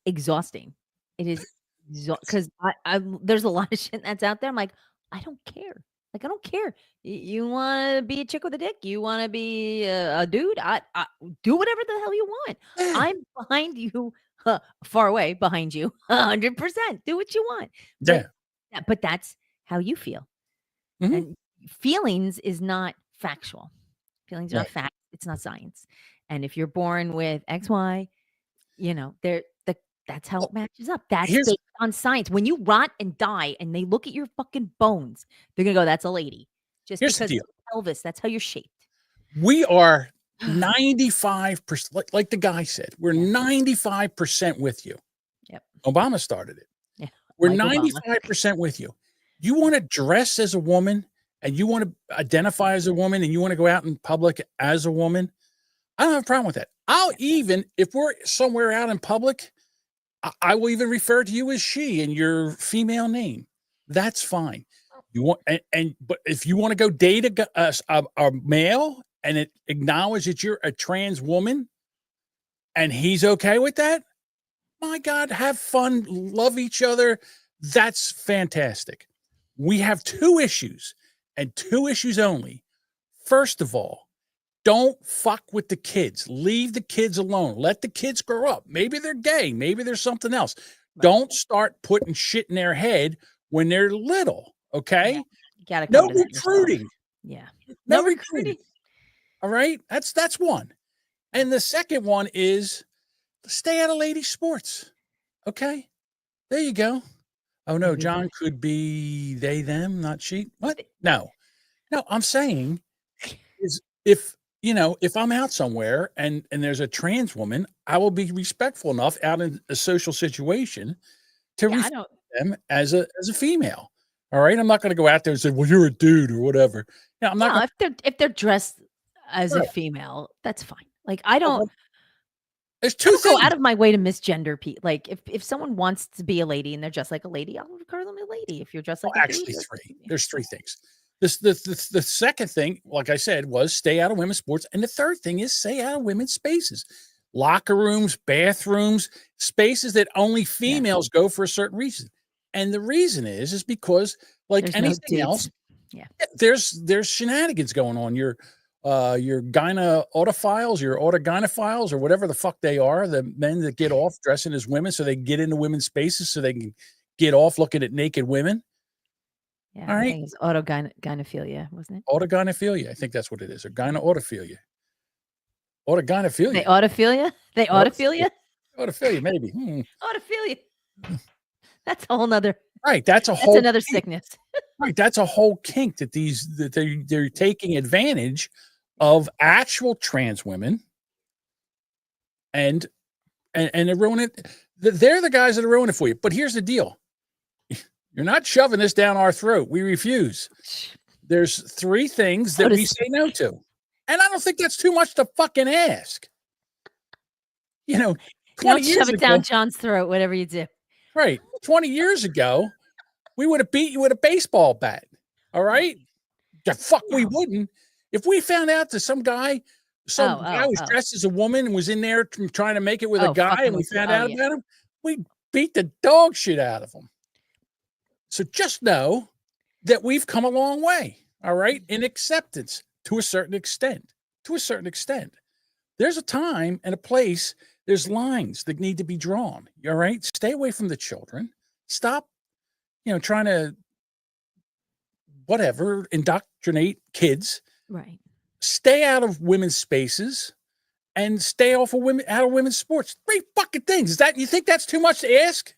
exhausting. It is because I there's a lot of shit that's out there. I'm like, I don't care. Like, I don't care. You want to be a chick with a dick? You want to be a dude? I do whatever the hell you want. I'm behind you, far away behind you, 100%. Do what you want. But that's how you feel. And feelings is not factual. Feelings are not fact. It's not science. And if you're born with XY, that's how it matches up. That's based on science. When you rot and die and they look at your fucking bones, they're going to go, that's a lady. Just Here's the because deal. Elvis, that's how you're shaped. We are 95%, like the guy said, we're 95% with you. Yep. Obama started it. Yeah. We're like 95% with you. You want to dress as a woman and you want to identify as a woman and you want to go out in public as a woman, I don't have a problem with that. I'll even, if we're somewhere out in public, I will even refer to you as she and your female name. That's fine. You want, but if you want to go date a male and it acknowledges that you're a trans woman and he's okay with that, my God, have fun, love each other. That's fantastic. We have two issues and two issues only. First of all, don't fuck with the kids. Leave the kids alone. Let the kids grow up. Maybe they're gay. Maybe there's something else. Don't start putting shit in their head when they're little. Okay. You gotta no come to that yourself. recruiting. Yeah. No recruiting. All right. That's one. And the second one is stay out of lady sports. Okay. There you go. Oh no, John could be they, them, not she. What? No, I'm saying is if I'm out somewhere and there's a trans woman, I will be respectful enough out in a social situation to refer to them as a female. All right. I'm not going to go out there and say, well, you're a dude or whatever. No, I'm not. If they're dressed as a female, that's fine. Like, I don't. There's two things. Go out of my way to misgender people. Like, if someone wants to be a lady and they're dressed like a lady, I'll call them a lady. If you're dressed like a actually dude, three. There's three things. The second thing, like I said, was stay out of women's sports. And the third thing is stay out of women's spaces. Locker rooms, bathrooms, spaces that only females go for a certain reason. And the reason is because like There's anything no else, Yeah. There's shenanigans going on. Your autophiles, your autogynephiles, or whatever the fuck they are, the men that get off dressing as women so they can get into women's spaces so they can get off looking at naked women. Yeah, All I right. think it's autogynephilia, wasn't it? Autogynephilia. I think that's what it is. Or autophilia. Autogynephilia. They autophilia? They autophilia? Autophilia, maybe. Autophilia. That's a whole nother. Right. That's another kink. sickness. Right. That's a whole kink that they're taking advantage of actual trans women and they're ruining it. They're the guys that are ruining it for you. But here's the deal. You're not shoving this down our throat. We refuse. There's 3 things that we say no to. And I don't think that's too much to fucking ask. 20 Don't years shove it ago, down John's throat, whatever you do. right. 20 years ago, we would have beat you with a baseball bat. All right. The fuck we wouldn't. If we found out that some guy was dressed as a woman and was in there trying to make it with a guy and we found out about him, we'd beat the dog shit out of him. So just know that we've come a long way, all right, in acceptance to a certain extent. To a certain extent. There's a time and a place, there's lines that need to be drawn, all right? Stay away from the children. Stop, trying to, indoctrinate kids. Right. Stay out of women's spaces and stay out of women's sports. 3 fucking things. You think that's too much to ask?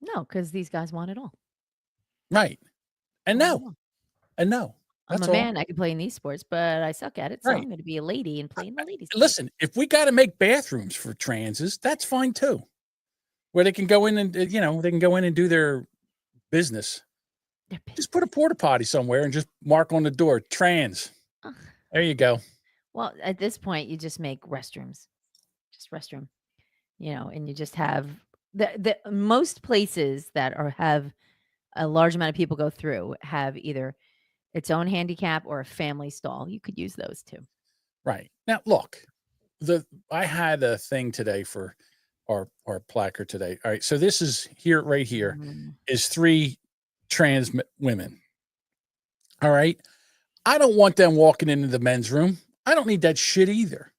No, because these guys want it all. Right. And no. I'm That's a all. man. I can play in these sports, but I suck at it. So Right. I'm going to be a lady and play in the ladies. Listen, if we got to make bathrooms for transes, that's fine too. Where they can go in and, they can go in and do their business. Just put a porta potty somewhere and just mark on the door, trans. There you go. Well, at this point, you just make restrooms. Just restroom. And you just have the most places that have a large amount of people go through have either its own handicap or a family stall. You could use those too. Right. Now, look, I had a thing today for our placard today. All right. So this is right here is 3 trans women. All right. I don't want them walking into the men's room. I don't need that shit either.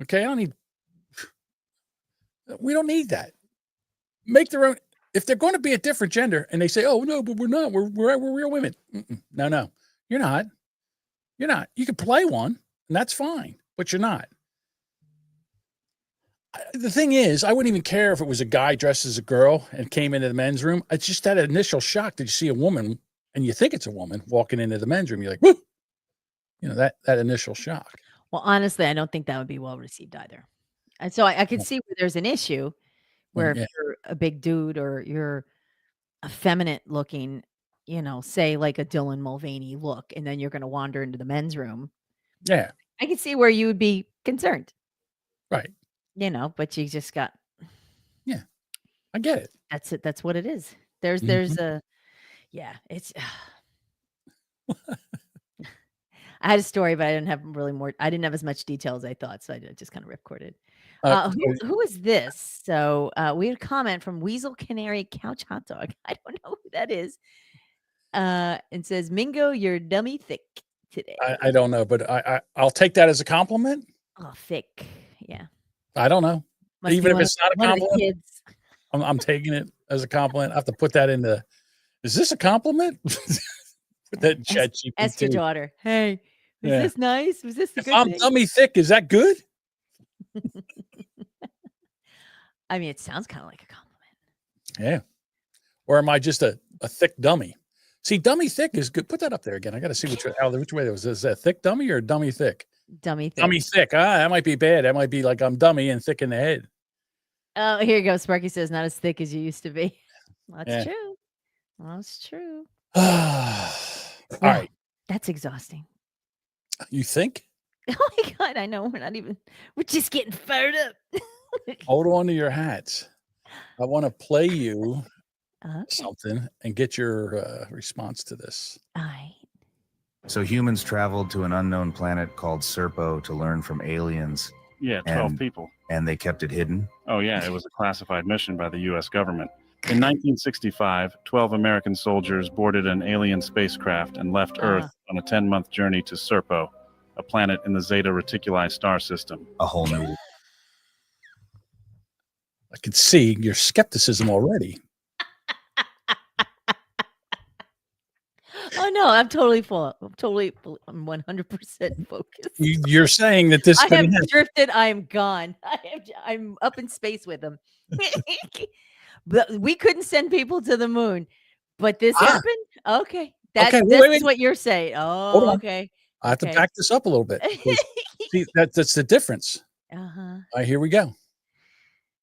Okay. We don't need that. Make their own. If they're going to be a different gender and they say, oh, no, but we're not, we're real women. No, you're not. You're not. You can play one and that's fine, but you're not. The thing is, I wouldn't even care if it was a guy dressed as a girl and came into the men's room. It's just that initial shock that you see a woman and you think it's a woman walking into the men's room. You're like, woo, that initial shock. Well, honestly, I don't think that would be well received either. And so I could see where there's an issue where if you're a big dude or you're effeminate looking, say like a Dylan Mulvaney look, and then you're going to wander into the men's room. Yeah. I can see where you would be concerned. Right. But you just got. Yeah. I get it. That's it. That's what it is. There's it's. I had a story, but I didn't have I didn't have as much detail as I thought. So I just kind of ripcorded. Who is this? So we had a comment from Weasel Canary Couch Hot Dog. I don't know who that is. And says, Mingo, you're dummy thick today. I don't know, but I'll take that as a compliment. Oh, thick. Yeah. I don't know. Must Even be if it's not a compliment, kids. I'm taking it as a compliment. I have to put that into. Is this a compliment? Put that chat GPT. Ask your daughter. Hey, is this nice? Was this a good I'm thing? dummy thick. Is that good? I mean, it sounds kind of like a compliment. Yeah. Or am I just a thick dummy? See, dummy thick is good. Put that up there again. I got to see which way that was. Is that thick dummy or dummy thick? Dummy thick. Dummy thick. That might be bad. That might be like I'm dummy and thick in the head. Oh, here you go. Sparky says, not as thick as you used to be. That's true. That's true. All right. That's exhausting. You think? Oh my God. I know. We're just getting fired up. Hold on to your hats. I want to play you something and get your response to this. All right. So humans traveled to an unknown planet called Serpo to learn from aliens. Yeah, 12 people. And they kept it hidden. Oh, yeah. It was a classified mission by the U.S. government. In 1965, 12 American soldiers boarded an alien spacecraft and left Earth on a 10-month journey to Serpo, a planet in the Zeta Reticuli star system. A whole new. I could see your skepticism already. Oh no, I'm totally full. I'm 100% focused. You're saying that this I have couldn't happen. drifted. I am gone. I'm up in space with them. But we couldn't send people to the moon, but this happened. Okay, that's wait. what you're saying. Hold Oh, on. okay. I have to back this up a little bit. See, that's the difference. Uh-huh. All right, here we go.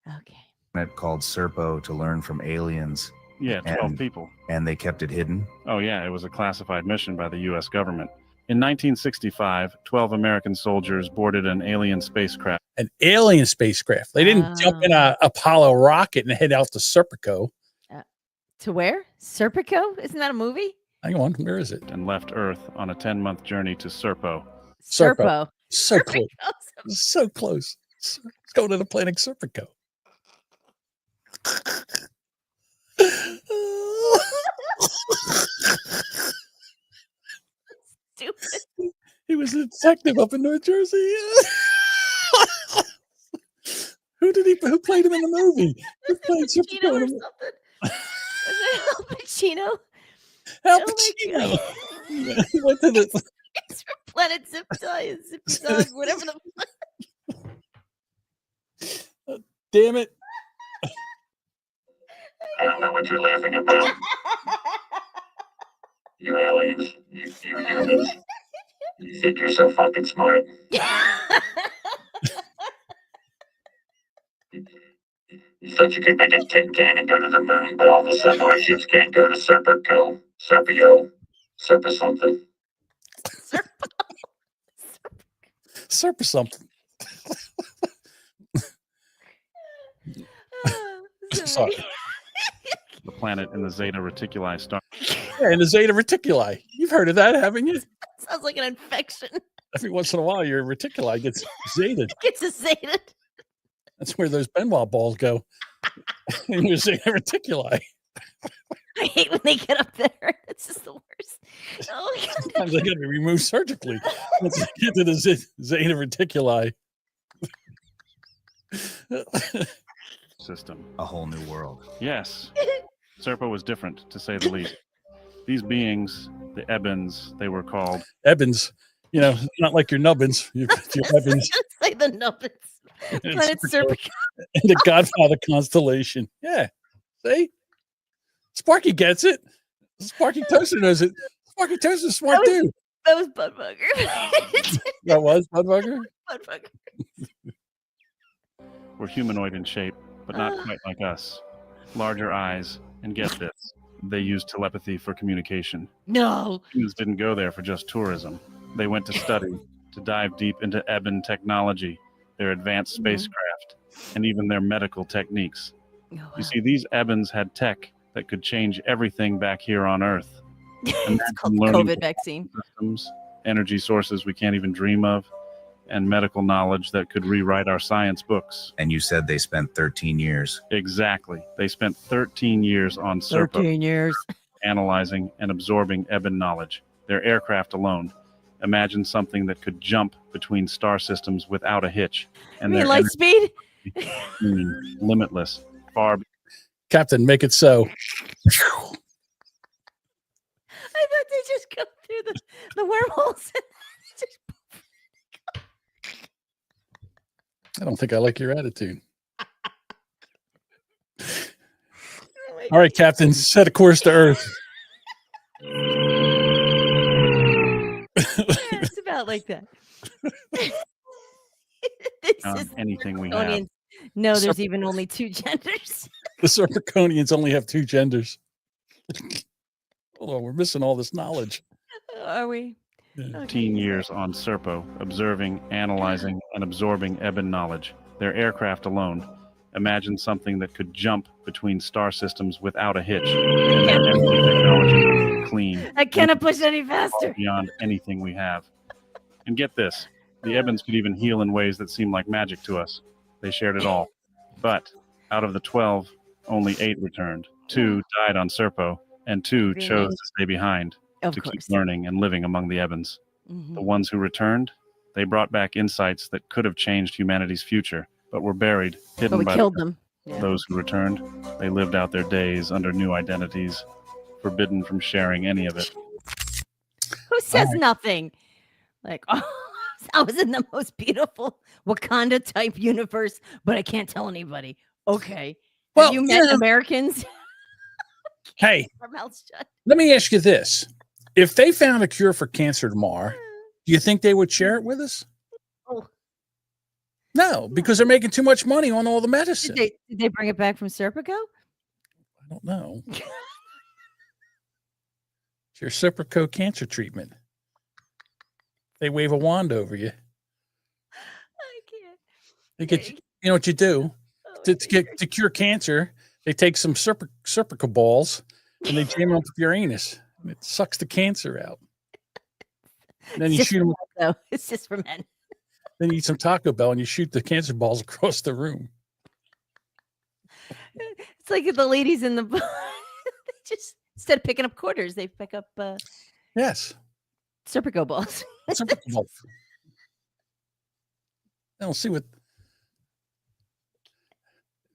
Okay. Planet called Serpo to learn from aliens. Yeah, 12 people. And they kept it hidden? Oh, yeah, it was a classified mission by the U.S. government. In 1965, 12 American soldiers boarded an alien spacecraft. An alien spacecraft. They didn't jump in a Apollo rocket and head out to Serpico. To where? Serpico? Isn't that a movie? Hang on, where is it? And left Earth on a 10-month journey to Serpo. Serpo. So close. So close. Let's go to the planet Serpico. Stupid. He was a detective up in North Jersey. Who played him in the movie? Who played Pacino or Serpico? something? Was it Al Pacino? Al Oh my Pacino. God. He went to the It's for Planet Zip Tie, Zippy Dog, whatever the. Damn it. I don't know what you're laughing about. You aliens. You humans. You think you're so fucking smart. You thought you could make a tin can and go to the moon, but all of a sudden our ships can't go to Serpico, Serpio, Serpa something. Serp or something. Sorry. The planet in the Zeta Reticuli star. Yeah, in the Zeta Reticuli. You've heard of that, haven't you? Sounds like an infection. Every once in a while, your reticuli gets zated. Gets a zated. That's where those Benoit balls go. In your Zeta Reticuli. I hate when they get up there. It's just the worst. Oh my God. Sometimes they got to be removed surgically once they get to the Zeta Reticuli. System. A whole new world. Yes. Serpo was different, to say the least. These beings, the Ebens, they were called. Ebens. You know, not like your nubbins. Your Ebens. Say the nubbins. Planet Serpico. And the Godfather constellation. Yeah. See? Sparky gets it. Sparky Toaster knows it. Sparky Toaster's smart too. That was Budbugger. That was Budbugger? Budbugger. Were humanoid in shape, but not quite like us. Larger eyes, and get this, they used telepathy for communication. No. Humans didn't go there for just tourism. They went to study, to dive deep into Eben technology, their advanced spacecraft, and even their medical techniques. Oh, wow. You see, these Ebens had tech that could change everything back here on Earth. It's called COVID vaccine. Systems, energy sources we can't even dream of, and medical knowledge that could rewrite our science books. And you said they spent 13 years. Exactly. They spent 13 years on Serpo, 13 years. analyzing and absorbing Eben knowledge. Their aircraft alone. Imagine something that could jump between star systems without a hitch. And You mean their light speed? limitless. Far. Captain, make it so. I thought they just go through the wormholes. I don't think I like your attitude. All right, Captain, set a course to Earth. It's about like that. Anything we have. No, there's even only two genders. The Serpiconians only have two genders. Hold on, we're missing all this knowledge. Are we? 15 years on Serpo, observing, analyzing, and absorbing Eben knowledge. Their aircraft alone. Imagine something that could jump between star systems without a hitch. And their energy technology, clean. I cannot push any faster. Beyond anything we have. And get this, the Ebens could even heal in ways that seem like magic to us. They shared it all. But out of the 12, only 8 returned. 2 died on Serpo, and 2 chose to stay behind to keep learning and living among the Ebons. The ones who returned, they brought back insights that could have changed humanity's future, but were buried, hidden But we by killed them. Yeah. Those who returned, they lived out their days under new identities, forbidden from sharing any of it. Who says nothing? Like, oh, I was in the most beautiful Wakanda type universe, but I can't tell anybody. Okay. Well, Have you met Americans? Hey, Our mouths shut. let me ask you this. If they found a cure for cancer tomorrow, do you think they would share it with us? Oh. No, because they're making too much money on all the medicine. Did they bring it back from Serpico? I don't know. It's your Serpico cancer treatment. They wave a wand over you. I can't. They get you know what you do to cure cancer. They take some Serpico balls and they jam them up your anus. And it sucks the cancer out. And then you shoot them. No, it's just for men. Then you eat some Taco Bell and you shoot the cancer balls across the room. It's like the ladies in the bar. They just, instead of picking up quarters, they pick up yes, Serpico balls. Serpico balls. I don't see what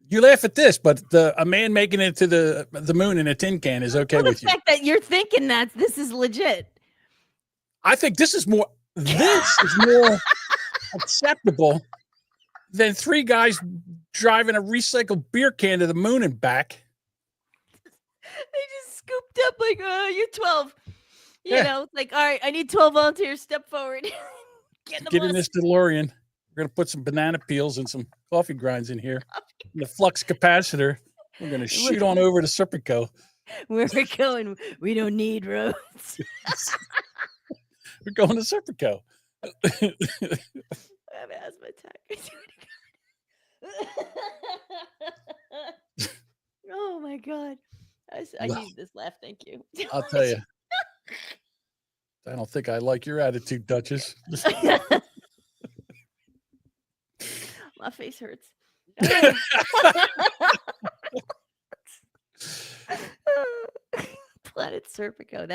you laugh at this, but a man making it to the moon in a tin can is okay with you. The fact that you're thinking that this is legit. I think this is more acceptable than 3 guys driving a recycled beer can to the moon and back. They just scooped up like, you're 12. You know, like, all right, I need 12 volunteers. Step forward. Get in this DeLorean. We're going to put some banana peels and some coffee grinds in here. The flux capacitor. We're going to shoot on over to Serpico. Where we're going, we don't need roads. We're going to Serpico. I have an asthma attack. Oh my God. I need this laugh. Thank you. I'll tell you. I don't think I like your attitude, Duchess. My face hurts. Planet Serpico.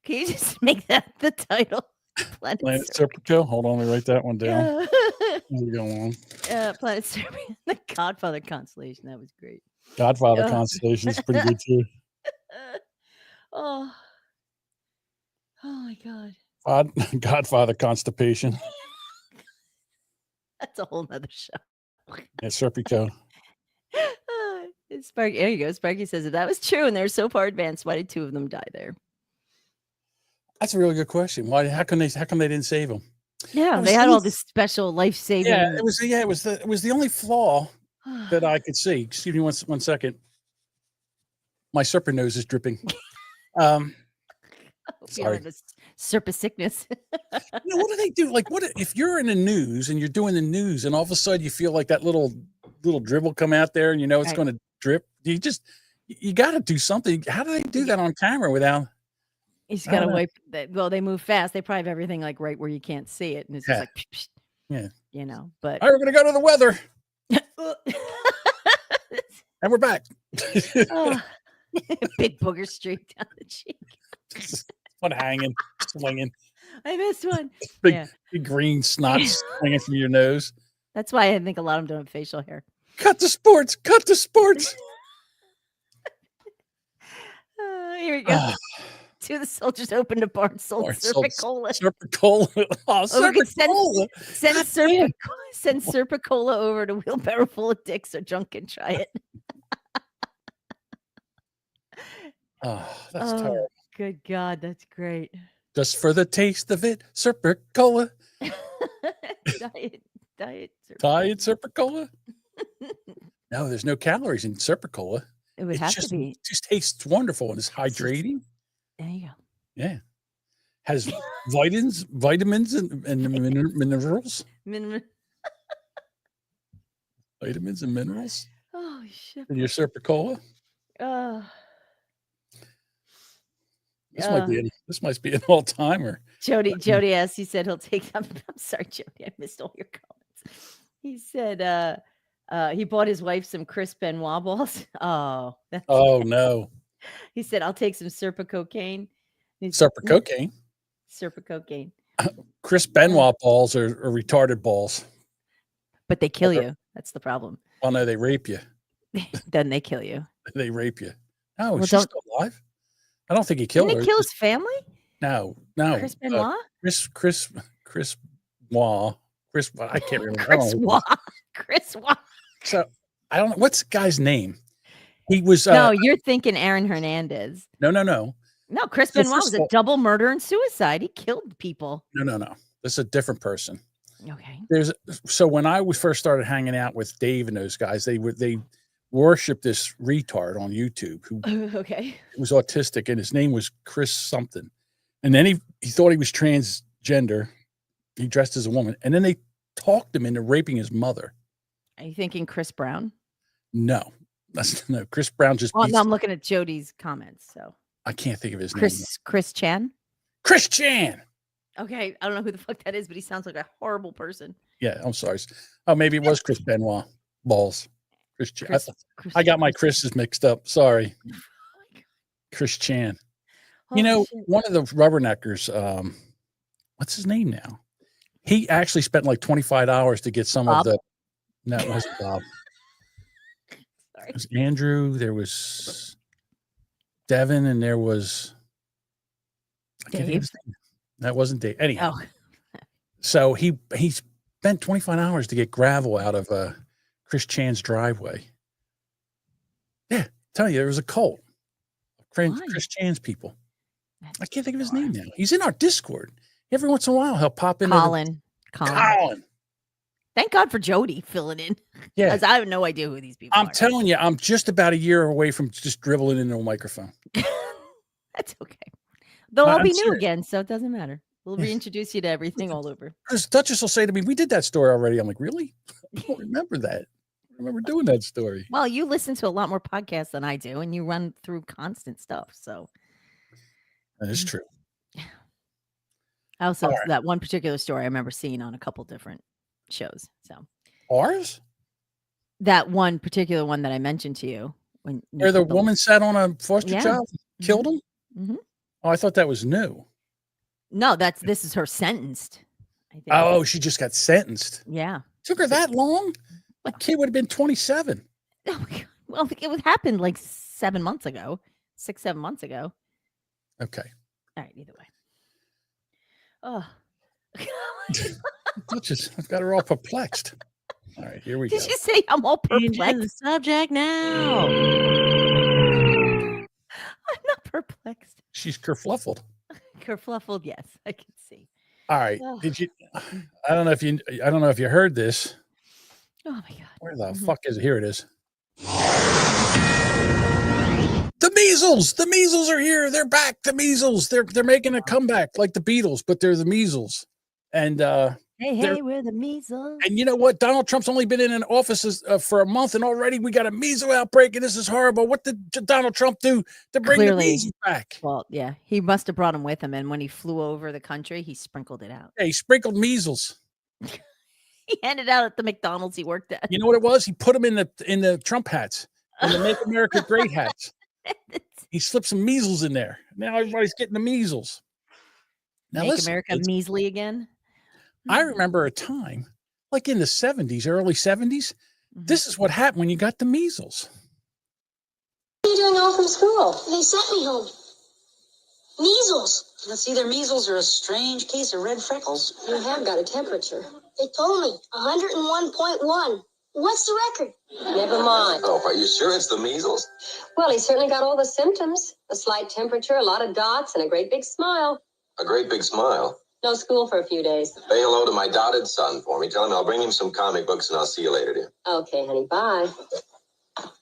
Can you just make that the title? Planet Serpico. Hold on, let me write that one down. We'll go on. Planet Serpico. The Godfather constellation. That was great. Godfather constellation is pretty good too. Oh my God. Godfather constipation. That's a whole nother show. Yeah, Serpico. Sparky, there you go. Sparky says if that was true and they're so far advanced, why did 2 of them die there? That's a really good question. Why? How come they didn't save them? Yeah, they had all this special life-saving. Yeah, it was the only flaw that I could see. Excuse me one second. My serpent nose is dripping. Sorry. This serpent sickness. What do they do? Like, what if you're in the news and you're doing the news and all of a sudden you feel like that little dribble come out there and you know it's going to drip? You got to do something. How do they do that on camera without? You just got to wipe that. Well, they move fast. They probably have everything like right where you can't see it, and it's just like, psh, psh, yeah, you know. But all right, we're gonna go to the weather, and we're back. Big booger streak down the cheek. One hanging, swinging. I missed one. Big green snot swinging from your nose. That's why I think a lot of them don't have facial hair. Cut the sports. Cut the sports. Here we go. 2 of the soldiers opened a bar and sold Serpicola. Serpicola. Oh, Serpicola. Send Serpicola over to Wheelbarrow Full of Dicks so Junk can try it. That's terrible. Good God, that's great. Just for the taste of it, Serpicola. Diet Serpicola. No, there's no calories in Serpicola. It would have to be. It just tastes wonderful and it's hydrating. There you go. Yeah. Has vitamins and minerals. Vitamins and minerals. Oh shit. In your Serpicola. This might be an all-timer. Jody asked, he said he'll take I'm sorry, Jody, I missed all your comments. He said He bought his wife some Chris Benoit balls. Oh, Oh no. He said, "I'll take some Serpa cocaine." Serpa cocaine. Serpa cocaine. Chris Benoit balls are retarded balls. But they kill you. That's the problem. Well, no, they rape you. Then they kill you. They rape you. No, Well, she's still alive. I don't think he killed Didn't her. he kill his family? No. Chris Benoit? Chris Waugh. I can't remember. Chris Waugh. Chris Waugh. So I don't know. What's the guy's name? He was. No, you're thinking Aaron Hernandez. No. No, Chris So Benoit first was of a all- double murder and suicide. He killed people. No. This is a different person. Okay. So when I first started hanging out with Dave and those guys, they worshiped this retard on YouTube who Okay. was autistic, and his name was Chris something. And then he thought he was transgender. He dressed as a woman, and then they talked him into raping his mother. Are you thinking Chris Brown? No, no. Chris Brown just. Well, beats- no, I'm looking at Jody's comments. So I can't think of his name. Chris Chan. Chris Chan. Okay, I don't know who the fuck that is, but he sounds like a horrible person. Yeah, I'm sorry. Oh, maybe it was Chris Benoit. Balls. Chris Chan. Chris- I got my Chris's mixed up. Sorry. Chris Chan. You know, one of the rubberneckers, what's his name now? He actually spent like $25 to get some Bob? of the. No, it wasn't Bob. Sorry. It was Andrew. There was Devin, and there was. I can't think of his name. That wasn't Dave. Anyhow. So he spent $25 to get gravel out of Chris Chan's driveway. Yeah, tell you, there was a cult. Chris Chan's people. I can't think of his name now. He's in our Discord. Every once in a while, he'll pop in. Colin. Colin. Thank God for Jody filling in. Yeah. Because I have no idea who these people I'm are. telling you, I'm just about a year away from just dribbling into a microphone. That's okay. They'll all I'm be new serious. again, so it doesn't matter. We'll reintroduce you to everything all over. Because Duchess will say to me, "We did that story already." I'm like, "Really? I don't remember that. I remember doing that story." Well, you listen to a lot more podcasts than I do, and you run through constant stuff. So That is true. also All right. that one particular story I remember seeing on a couple different shows. So Ours? that one particular one that I mentioned to you when you Where the put woman sat on a foster Yeah. child, and killed him. Mhm. Oh, I thought that was new. No, this is her sentenced. I think. Oh, she just got sentenced. Yeah. Took her that long? My kid would have been 27. Well, it would happen like 7 months ago, 6-7 months ago. Okay. All right. Either way. Oh. Duchess, I've got her all perplexed. All right, here we go. Did you say I'm all Change perplexed? the subject now. I'm not perplexed. She's kerfluffled. Kerfluffled, yes, I can see. All right. Oh. Did you? I don't know if you heard this. Oh my god. Where the fuck is it? Here it is. The measles. The measles are here. They're back. The measles. They're making a comeback like the Beatles, but they're the measles. And Hey, we're the measles. and you know what? Donald Trump's only been in an office for a month, and already we got a measles outbreak, and this is horrible. What did Donald Trump do to bring the measles back? Well, yeah, he must have brought him with him, and when he flew over the country, he sprinkled it out. Yeah, he sprinkled measles. He handed out at the McDonald's he worked at. You know what it was? He put them in the Trump hats, in the Make America Great hats. He slipped some measles in there. Now everybody's getting the measles. Now Make listen, America kids, measly again. I remember a time, like in the 70s, early 70s, this is what happened when you got the measles. What are you doing home from school? They sent me home. Measles. It's either measles or a strange case of red freckles. You have got a temperature. They told me 101.1. What's the record? Never mind. Oh, are you sure it's the measles? Well, he certainly got all the symptoms. A slight temperature, a lot of dots, and a great big smile. A great big smile. No school for a few days. Say hello to my dotted son for me. Tell him I'll bring him some comic books and I'll see you later, dear. Okay, honey, bye. All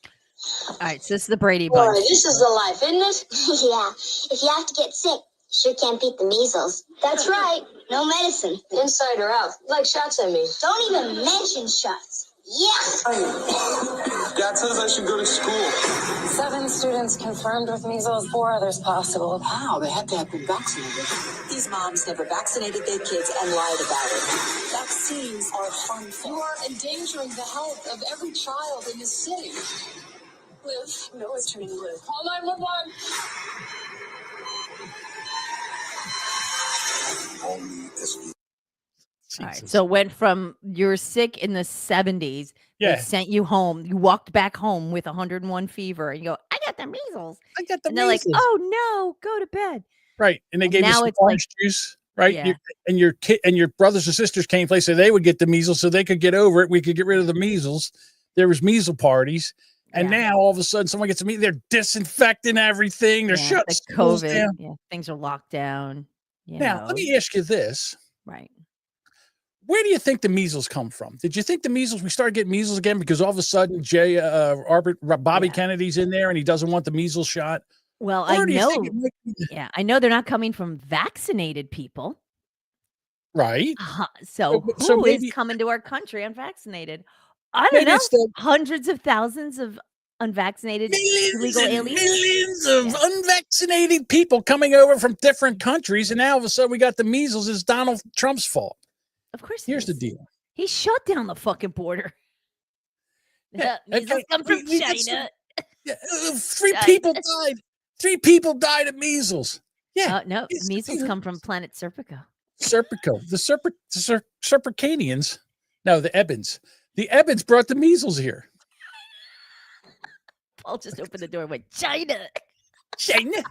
right, so this is the Brady Boy, Bunch. this is the life, isn't it? Yeah. If you have to get sick, sure can't beat the measles. That's right. No medicine. Inside or out. Like shots, I mean. Don't even mention shots. Dad says I should go to school. 7 students confirmed with measles, 4 others possible. Wow, they had to have been vaccinated. These moms never vaccinated their kids and lied about it. Vaccines are harmful. You are endangering the health of every child in this city. Liv, Noah's turning blue. Call 911. All right. So it went from you're sick in the 70s. Yeah. They sent you home. You walked back home with 101 fever, and you go, "I got the measles." I got the And they're like, measles. "Oh no, go to bed." Right. And they And gave you now some it's like- orange juice, right? Yeah. And your kid and your brothers and sisters came place so they would get the measles so they could get over it. We could get rid of the measles. There was measles parties. And now all of a sudden someone gets a measles. They're disinfecting everything. They're shutting the schools COVID. down. Yeah, things are locked down. Now, let me ask you this. Right. Where do you think the measles come from? Did you think the measles, we started getting measles again because all of a sudden Bobby Kennedy's in there and he doesn't want the measles shot? Well, Or I do you know. think it might be- Yeah, I know they're not coming from vaccinated people. Right. So So who is maybe- coming to our country unvaccinated? I don't Maybe know. it's the- Hundreds of thousands of unvaccinated illegal aliens. Millions of unvaccinated people coming over from different countries, and now all of a sudden we got the measles. It's Donald Trump's fault. Of course. Here's the deal. He shut down the fucking border. Yeah, Measles okay, come from we got China. Three China. people died. 3 people died of measles. Yeah. No, measles come from planet Serpico. Serpico. The Serpicanians. No, the Ebens. The Ebens brought the measles here. Paul just opened the door and went, China. China.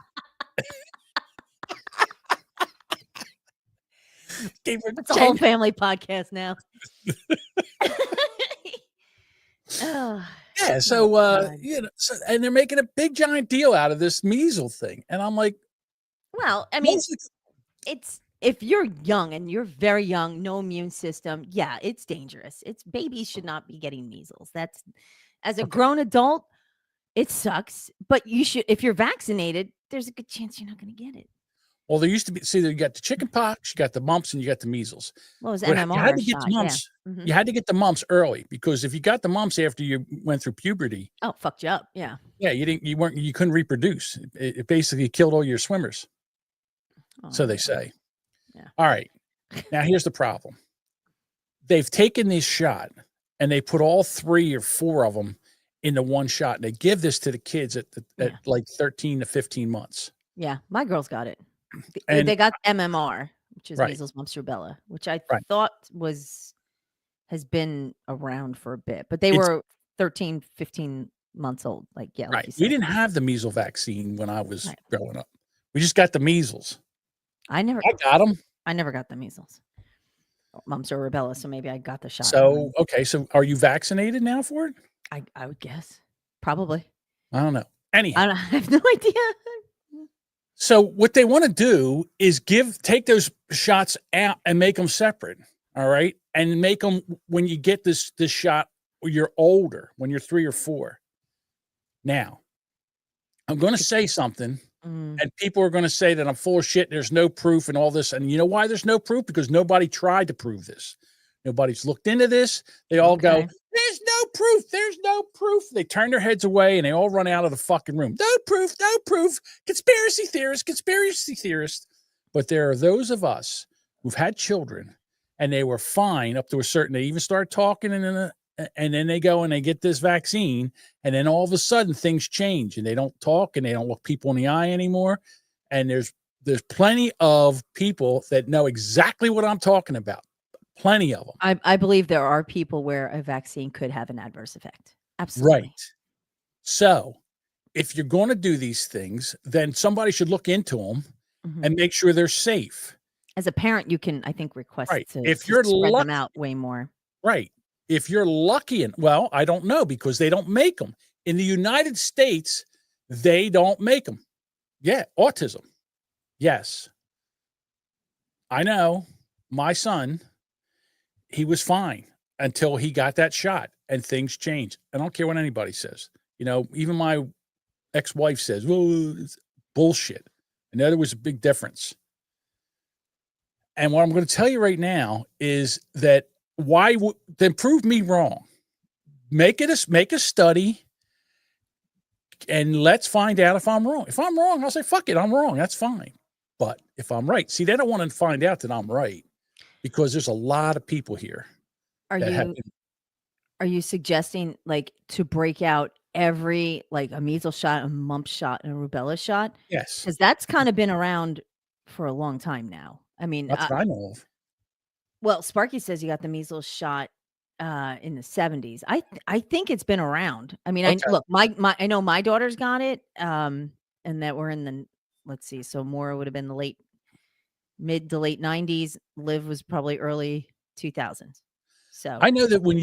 It's a whole family podcast now. Oh, Yeah, so and they're making a big giant deal out of this measles thing. And I'm like, well, I mean, it's if you're young and you're very young, no immune system, yeah, it's dangerous. It's babies should not be getting measles. That's as a grown adult, it sucks. But you should, if you're vaccinated, there's a good chance you're not going to get it. well, there used to be, you got the chicken pox, you got the mumps, and you got the measles. Well, it was But MMR you had to get shot, the mumps. yeah. Mhm. You had to get the mumps early because if you got the mumps after you went through puberty, Oh, fucked you up. Yeah. yeah, you couldn't reproduce. It basically killed all your swimmers. So they say. Yeah. All right. Now here's the problem. They've taken this shot and they put all 3 or 4 of them into one shot. And they give this to the kids at like 13 to 15 months. Yeah. My girls got it. And- They got MMR, which is Right. measles, mumps, rubella, which I Right. thought has been around for a bit, but they It's- were 13, 15 months old. Like, yeah. Like Right. you We said. didn't have the measles vaccine when I was growing up. We just got the measles. I got them. I never got the measles. Mumps or rubella, so maybe I got the shot. So, okay. So are you vaccinated now for it? I would guess. Probably. I don't know. Anyhow. I have no idea. So what they want to do is take those shots out and make them separate. All right. And make them when you get this shot, you're older, when you're 3 or 4. Now, I'm going to say something and people are going to say that I'm full of shit. There's no proof and all this. And you know why there's no proof? Because nobody tried to prove this. Nobody's looked into this. They all go, there's no proof. There's no proof. They turn their heads away and they all run out of the fucking room. No proof. No proof. Conspiracy theorists. But there are those of us who've had children and they were fine up to a certain, they even start talking and then they go and they get this vaccine. And then all of a sudden things change and they don't talk and they don't look people in the eye anymore. And there's plenty of people that know exactly what I'm talking about. Plenty of them. I believe there are people where a vaccine could have an adverse effect. Absolutely. Right. So if you're going to do these things, then somebody should look into them and make sure they're safe. As a parent, you can, I think, request to, If to you're spread lucky, them out way more. Right. If you're lucky, well, I don't know because they don't make them. In the United States, they don't make them. Yeah, autism. Yes. I know. My son, he was fine until he got that shot and things changed. I don't care what anybody says. You know, even my ex-wife says, well, it's bullshit. And there was a big difference. And what I'm going to tell you right now is that then prove me wrong. make a study, and let's find out if I'm wrong. If I'm wrong, I'll say, fuck it, I'm wrong. That's fine. But if I'm right, see, they don't want to find out that I'm right, because there's a lot of people here. Are you suggesting like to break out every like a measles shot, a mumps shot, and a rubella shot? Yes. Because that's kind of been around for a long time now. I mean, That's what I know of. well, Sparky says he got the measles shot in the 70s. I think it's been around. I mean, Okay. look, my I know my daughter's got it, and that we're in the, let's see, so Maura would have been the mid to late 90s. Liv was probably early 2000s. So I know that when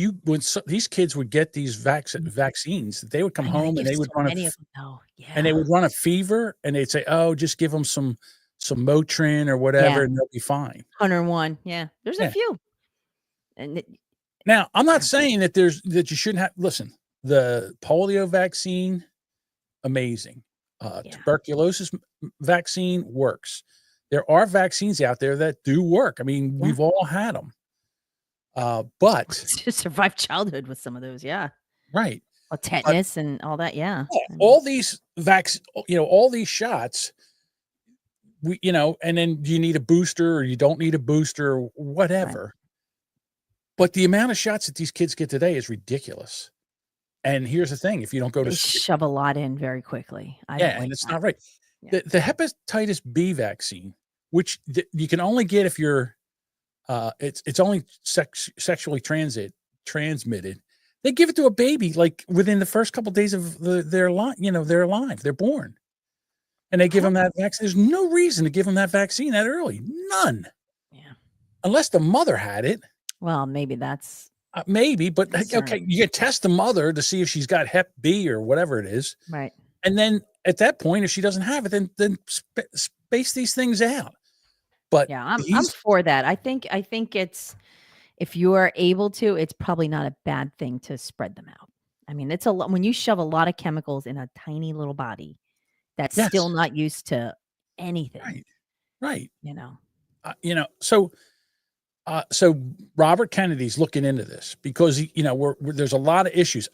these kids would get these vaccines, they would come home and they would run and they would run a fever, and they'd say, "Oh, just give them some Motrin or whatever, and they'll be fine." 101. Yeah, there's a few. And now, I'm not saying that you shouldn't have. Listen, the polio vaccine, amazing. Tuberculosis vaccine works. There are vaccines out there that do work. I mean, we've all had them. But to survive childhood with some of those, right. Well, tetanus and all that, all these all these shots, and then you need a booster or you don't need a booster or whatever. Right. But the amount of shots that these kids get today is ridiculous. And here's the thing: if you don't go to shove a lot in very quickly, and it's not right. Yeah. The hepatitis B vaccine, which you can only get if you're it's only sexually transmitted. They give it to a baby like within the first couple of days of their life. They're alive. They're born, and they give them that vaccine. There's no reason to give them that vaccine that early. None. Yeah. Unless the mother had it. Well, maybe that's maybe, but okay, you can test the mother to see if she's got Hep B or whatever it is. Right. And then at that point, if she doesn't have it, then space these things out. But yeah, I'm for that. I think it's, if you are able to, it's probably not a bad thing to spread them out. I mean, it's a lot when you shove a lot of chemicals in a tiny little body that's still not used to anything. Right. So Robert Kennedy's looking into this because there's a lot of issues.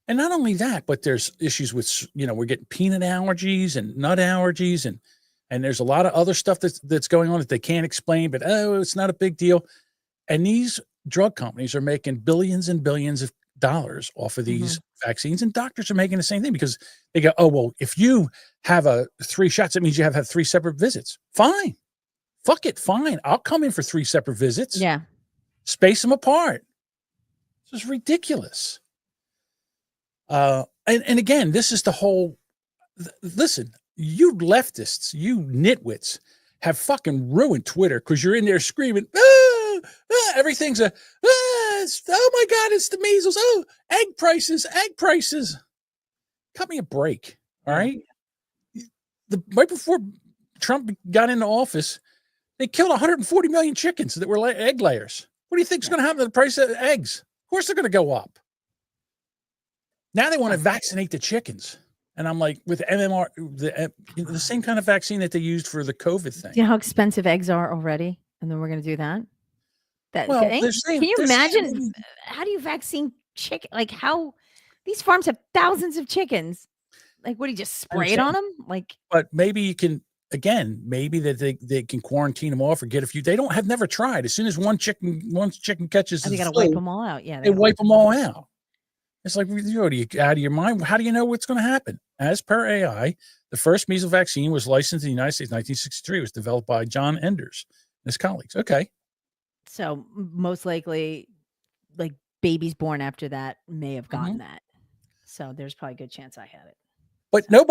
And not only that, but there's issues with, we're getting peanut allergies and nut allergies, and there's a lot of other stuff that's going on that they can't explain, but it's not a big deal. And these drug companies are making billions and billions of dollars off of these vaccines, and doctors are making the same thing because they go, oh, well, if you have 3 shots, that means you have to have 3 separate visits. Fine. Fuck it. Fine. I'll come in for 3 separate visits. Yeah. Space them apart. This is ridiculous. And again, this is the whole, listen, you leftists, you nitwits have fucking ruined Twitter because you're in there screaming, everything's oh my God, it's the measles. Oh, egg prices. Cut me a break. All right. Right before Trump got into office, they killed 140 million chickens that were egg layers. What do you think is going to happen to the price of eggs? Of course they're going to go up. Now they want to vaccinate the chickens. And I'm like, with MMR, the same kind of vaccine that they used for the COVID thing. Do you know how expensive eggs are already? And then we're going to do that? Can you imagine? How do you vaccine chicken? Like how these farms have thousands of chickens. Like, what do you just spray it on them? Like, but maybe you can, again, maybe that they can quarantine them off or get a few. They have never tried. As soon as one chicken catches, they got to wipe them all out. Yeah. They wipe them all out. It's like, you're out of your mind. How do you know what's going to happen? As per AI, the first measles vaccine was licensed in the United States in 1963. It was developed by John Enders and his colleagues. Okay. So most likely, like babies born after that may have gotten that. So there's probably a good chance I had it. But no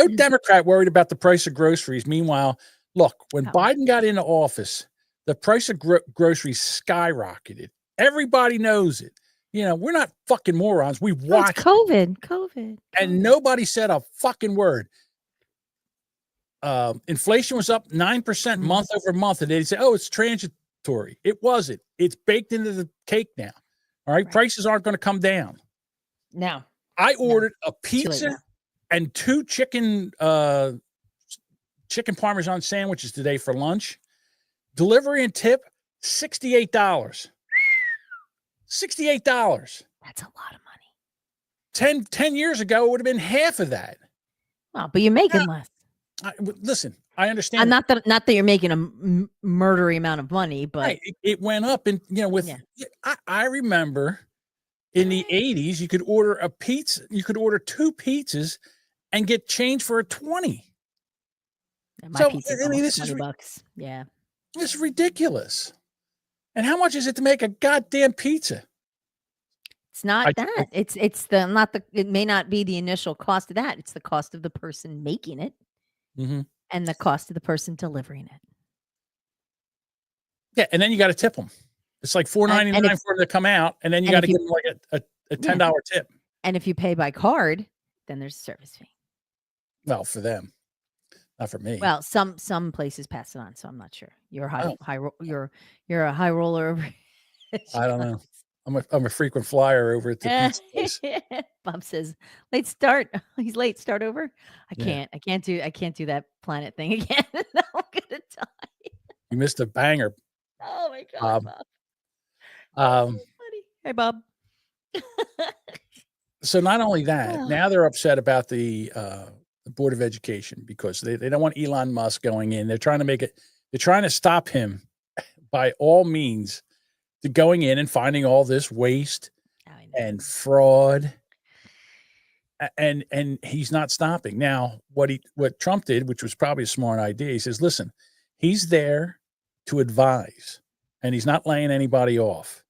Democrat worried about the price of groceries. Meanwhile, look, when Biden got into office, the price of groceries skyrocketed. Everybody knows it. We're not fucking morons. We watched COVID. And nobody said a fucking word. Inflation was up 9% month over month. And they say, oh, it's transitory. It wasn't. It's baked into the cake now. All right. Prices aren't going to come down. No. I ordered a pizza and 2 chicken Parmesan sandwiches today for lunch. Delivery and tip, $68. $68. That's a lot of money. 10 years ago, it would have been half of that. Well, but you're making less. Listen, I understand. Not that you're making a murdery amount of money, but right, it went up, and I remember in the 80s, you could order a pizza. You could order 2 pizzas and get change for a 20. My pizza's almost $20. Yeah, it's ridiculous. And how much is it to make a goddamn pizza? It's not that. It's it may not be the initial cost of that. It's the cost of the person making it, and the cost of the person delivering it. Yeah, and then you got to tip them. It's like $4.99 for them to come out, and then you got to give them like a $10 tip. And if you pay by card, then there's a service fee. Well, for them, not for me. Well, some places pass it on, so I'm not sure. You're you're a high roller over. I don't know. I'm a frequent flyer over at the pizza place. Bob says late start. He's late. Start over. I can't do that planet thing again. No, I'm gonna die. You missed a banger. Oh my God, Bob. So funny. Hey, Bob. So not only that, now they're upset about the Board of Education because they don't want Elon Musk going in. They're trying to they're trying to stop him by all means to going in and finding all this waste and fraud. And he's not stopping. Now, what Trump did, which was probably a smart idea, he says, listen, he's there to advise, and he's not laying anybody off.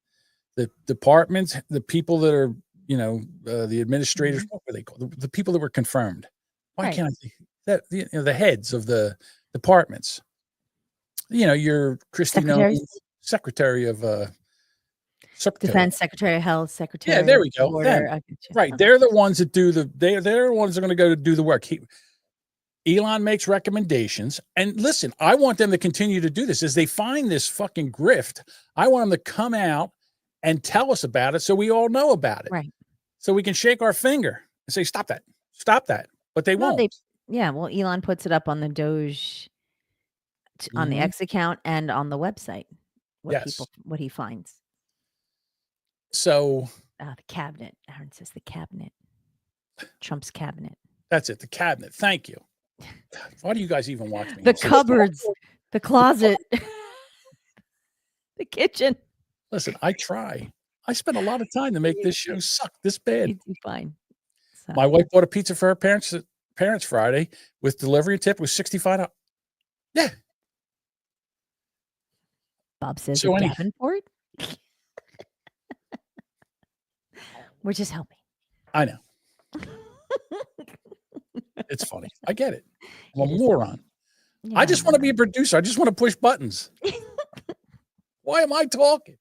The departments, the people that are, the administrators, what were they called? The people that were confirmed. Why can't I think that the heads of the departments? Your Christy Nolan, Secretary of Defense, Secretary of Health, Secretary. Yeah, there we go. Border, right, they're the ones that do they're the ones that are going to go to do the work. Elon makes recommendations, and listen, I want them to continue to do this as they find this fucking grift. I want them to come out and tell us about it, so we all know about it. Right. So we can shake our finger and say, "Stop that! Stop that!" But they won't. Well, Elon puts it up on the Doge, on the X account, and on the website. What he finds. So the cabinet. Aaron says the cabinet. Trump's cabinet. That's it. The cabinet. Thank you. Why do you guys even watch me? The cupboards, the closet, the kitchen. Listen, I try. I spent a lot of time to make this show suck this bad. You do fine. So. My wife bought a pizza for her parents Friday with delivery tip was $65. Yeah. Bob says Davenport. We're just helping. I know. It's funny. I get it. I'm a moron. Yeah, I just want to be a producer. I just want to push buttons. Why am I talking?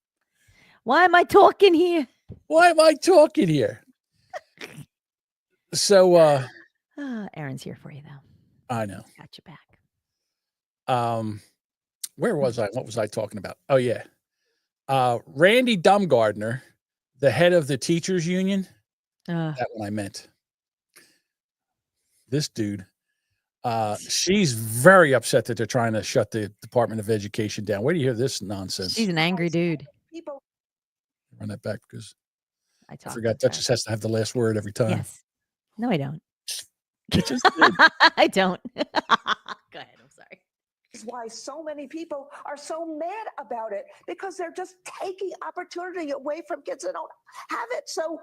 Why am I talking here? Why am I talking here? So Aaron's here for you though. I know. Got your back. Where was I? What was I talking about? Oh yeah. Randy Dumgardner, the head of the teachers union. That one I meant. This dude. She's very upset that they're trying to shut the Department of Education down. Where do you hear this nonsense? She's an angry dude. Run that back because I forgot Duchess has to have the last word every time. Yes. No, I don't. I don't. Go ahead. I'm sorry. Is why so many people are so mad about it, because they're just taking opportunity away from kids that don't have it. So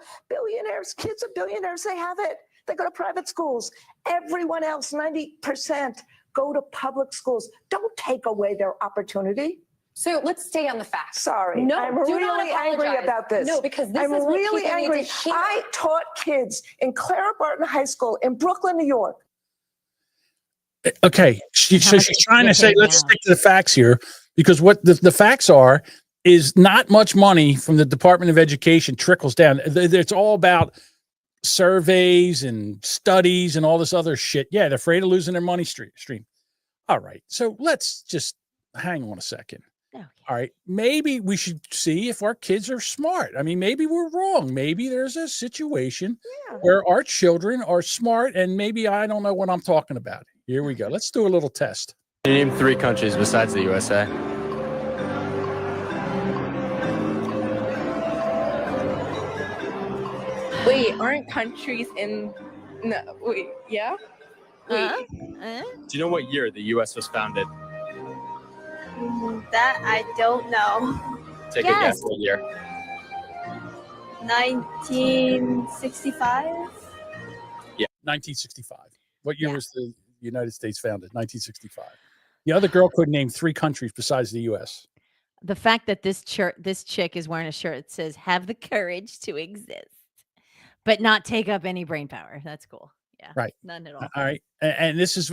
kids of billionaires, they have it. They go to private schools. Everyone else, 90%, go to public schools. Don't take away their opportunity. So let's stay on the facts. Sorry. No, I'm really angry about this. No, because this I'm is really angry. I taught kids in Clara Barton High School in Brooklyn, New York. Okay. So she's trying to say, let's stick to the facts here, because what the facts are is not much money from the Department of Education trickles down. It's all about surveys and studies and all this other shit. Yeah, they're afraid of losing their money stream. All right. So let's just hang on a second. Okay. All right. Maybe we should see if our kids are smart. I mean, maybe we're wrong. Maybe there's a situation where our children are smart, and maybe I don't know what I'm talking about. Here we go. Let's do a little test. Name 3 countries besides the USA. Wait, aren't countries in? No, wait, yeah. Wait, Do you know what year the U.S. was founded? that I don't know. Take a guess. What year? 1965. Yeah, 1965. What year was the United States founded? 1965. The other girl could name 3 countries besides the U.S. The fact that this chick is wearing a shirt that says "Have the courage to exist," but not take up any brain power. That's cool. Yeah, Right. None at all. All right, and this is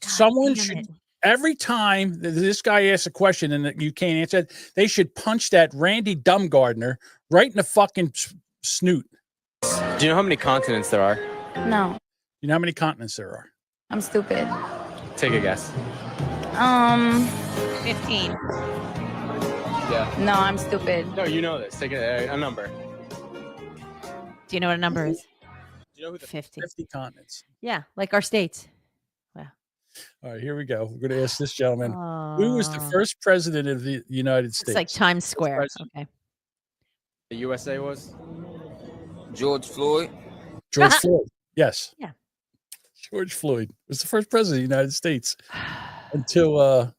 someone should every time this guy asks a question and you can't answer it, they should punch that Randy Dumgardner right in the fucking snoot. Do you know how many continents there are? No, You know how many continents there are? I'm stupid. Take a guess. 15. Yeah. No, I'm stupid. No, you know this. Take a number. Do you know what a number is? Do you know who the 50. 50 continents. Yeah, like our states. Wow. All right, here we go. We're going to ask this gentleman, who was the first president of the United States? It's like Times Square. Okay. The USA was? George Floyd. George Floyd. Yes. Yeah. George Floyd was the first president of the United States until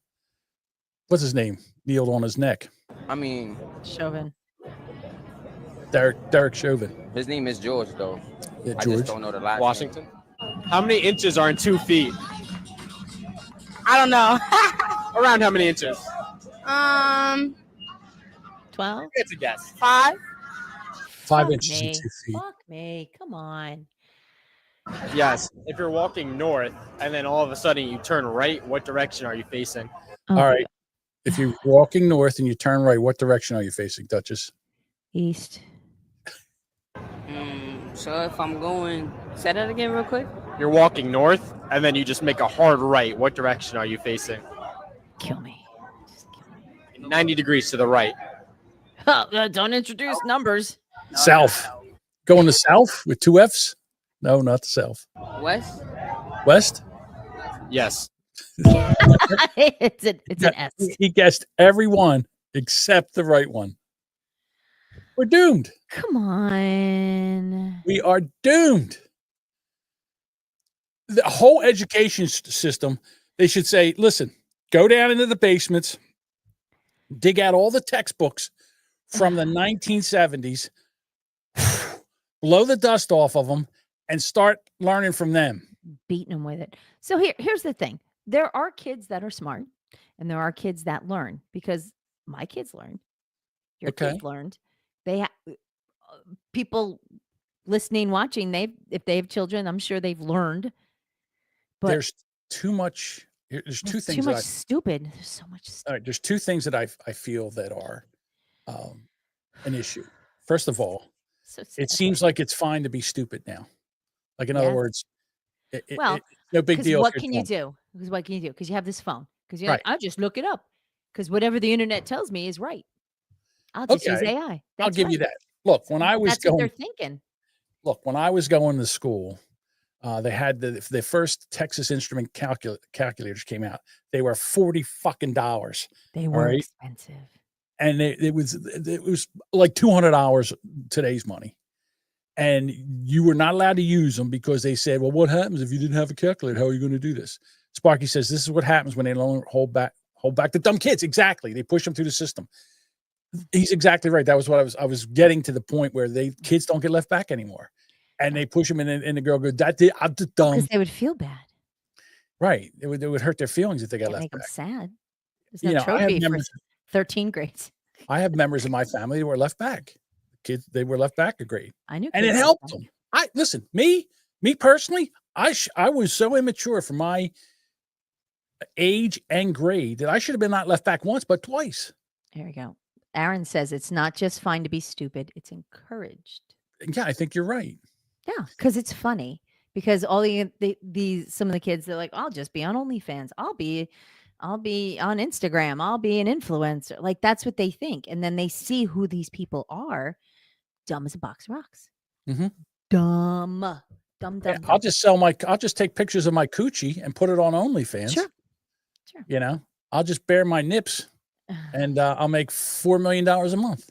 what's his name? Kneeled on his neck. I mean, Chauvin. Derek Chauvin. His name is George, though. Yeah, I George. just don't know the last Washington. name. How many inches are in 2 feet? I don't know. Around how many inches? 12. It's a guess. 5. 5 Fuck inches me. and 2 feet. Fuck me. Come on. Yes. If you're walking north and then all of a sudden you turn right, what direction are you facing? Oh, All right. If you're walking north and you turn right, what direction are you facing, Duchess? East. So if I'm going, say that again real quick. You're walking north and then you just make a hard right. What direction are you facing? Kill me. 90 degrees to the right. Don't introduce numbers. South. Going to south with 2 F's? No, not the south. West. West? Yes. it's an S. He guessed every one except the right one. We're doomed. Come on. We are doomed. The whole education system, they should say, listen, go down into the basements, dig out all the textbooks from the 1970s, blow the dust off of them, and start learning from them. Beating them with it. So here's the thing. There are kids that are smart and there are kids that learn, because my kids learned. Your kids learned. People listening, watching, if they have children, I'm sure they've learned. But There's too much. There's two things. Too much stupid. There's so much All right. There's 2 things that I feel that are an issue. First of all, it seems like it's fine to be stupid now. Like, in other words, it's no big deal. What can you do? Because what can you do? Because you have this phone. Because you're like, I'll just look it up. Because whatever the internet tells me is right. I'll just use AI. I'll give you that. Look, when I was That's going, what they're thinking. Look, when I was going to school, they had the first Texas Instrument calculators came out. They were $40 fucking. They were expensive. And it was like $200 today's money. And you were not allowed to use them because they said, well, what happens if you didn't have a calculator? How are you going to do this? Sparky says, this is what happens when they hold back the dumb kids. Exactly. They push them through the system. He's exactly right. That was what I was getting to, the point where kids don't get left back anymore. And they push them and the girl goes, I'm just dumb. Because they would feel bad. Right. It would hurt their feelings if they got left make back. them sad. There's no trophy for 13 grades. I have members of my family who were left back. Kids, they were left back a grade. I knew, and it helped them. Listen, me personally, I was so immature for my age and grade that I should have been not left back once, but twice. There you go. Aaron says it's not just fine to be stupid; it's encouraged. Yeah, I think you're right. Yeah, because it's funny. Because all some of the kids, they're like, I'll just be on OnlyFans. I'll be on Instagram. I'll be an influencer. Like, that's what they think, and then they see who these people are. Dumb as a box of rocks. Mm-hmm. Dumb. Yeah, I'll just take pictures of my coochie and put it on OnlyFans. Sure. You know, I'll just bare my nips, and I'll make $4 million a month.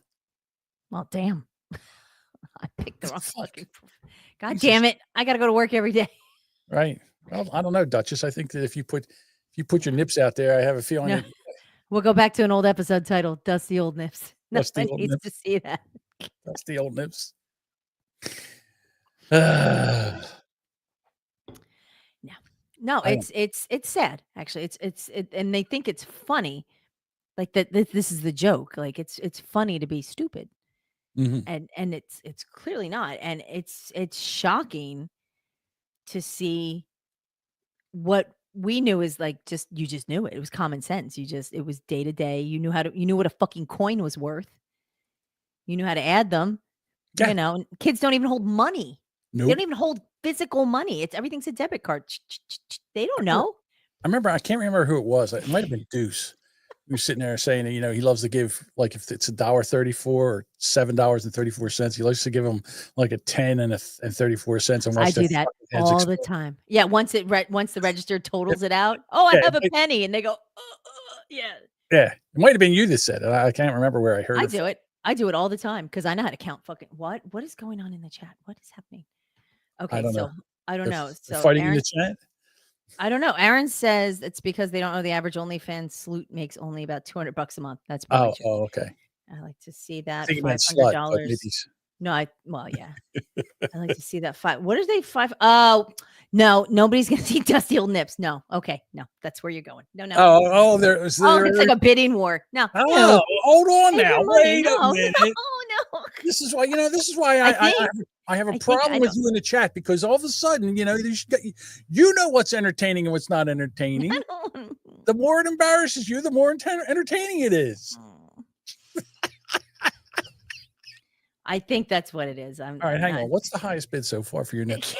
Well, damn. I picked the wrong fucking. God damn it! I got to go to work every day. Right. Well, I don't know, Duchess. I think that if you put your nips out there, I have a feeling No. that We'll go back to an old episode titled "Dusty Old Nips." Dusty Nobody Old needs Nips. to see that. That's the old nips. No, I don't- it's sad actually. And they think it's funny, like that. This is the joke. Like it's funny to be stupid, Mhm. and it's clearly not. And it's shocking to see what we knew is like you just knew it. It was common sense. It was day to day. You knew what a fucking coin was worth. You knew how to add them. Yeah. You know, and kids don't even hold money. They Nope. don't even hold physical money. Everything's a debit card. They don't know. I remember. I can't remember who it was. It might have been Deuce. He was sitting there saying that he loves to give, like, if it's $1.34 or $7.34, he likes to give them like a 10 and 34 cents. And I do that all the time. Yeah, once the register totals it out. Oh, I Yeah, have a penny, and they go, yeah. Yeah, it might have been you that said it. I can't remember where I heard it. I do it. I do it all the time because I know how to count. Fucking what? What is going on in the chat? What is happening? Okay, don't so know. I don't They're know. So fighting in Aaron, the chat. I don't know. Aaron says it's because they don't know the average OnlyFans salute makes only about $200 a month. That's probably true. Oh, okay. I like to see that think he meant slut, but $500. maybe No, yeah. I like to see that What are they Oh, no, nobody's gonna see dusty old nips. No, okay, no, that's where you're going. No. Oh, it's like a bidding war. No, Oh, hold on Save now. your money. Wait a No, minute. no. This is why I have a problem with you in the chat, because all of a sudden, you know what's entertaining and what's not entertaining. The more it embarrasses you, the more entertaining it is. I think that's what it is. All right, hang on. What's the highest bid so far for your nips?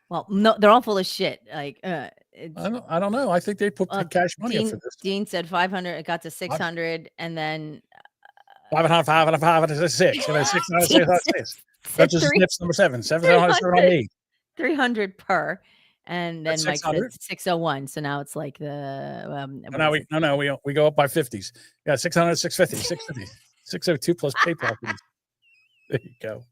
Well, no, they're all full of shit. Like, I don't know. I think they put cash money up for this. Dean said 500. It got to 600, and then 500, 6. That's just nips number 7. 708. 300 per, and then That's Mike said 600? 601. So now it's like the we go up by 50s. Yeah, 600, 650, 650, 602 plus PayPal fees. There you go.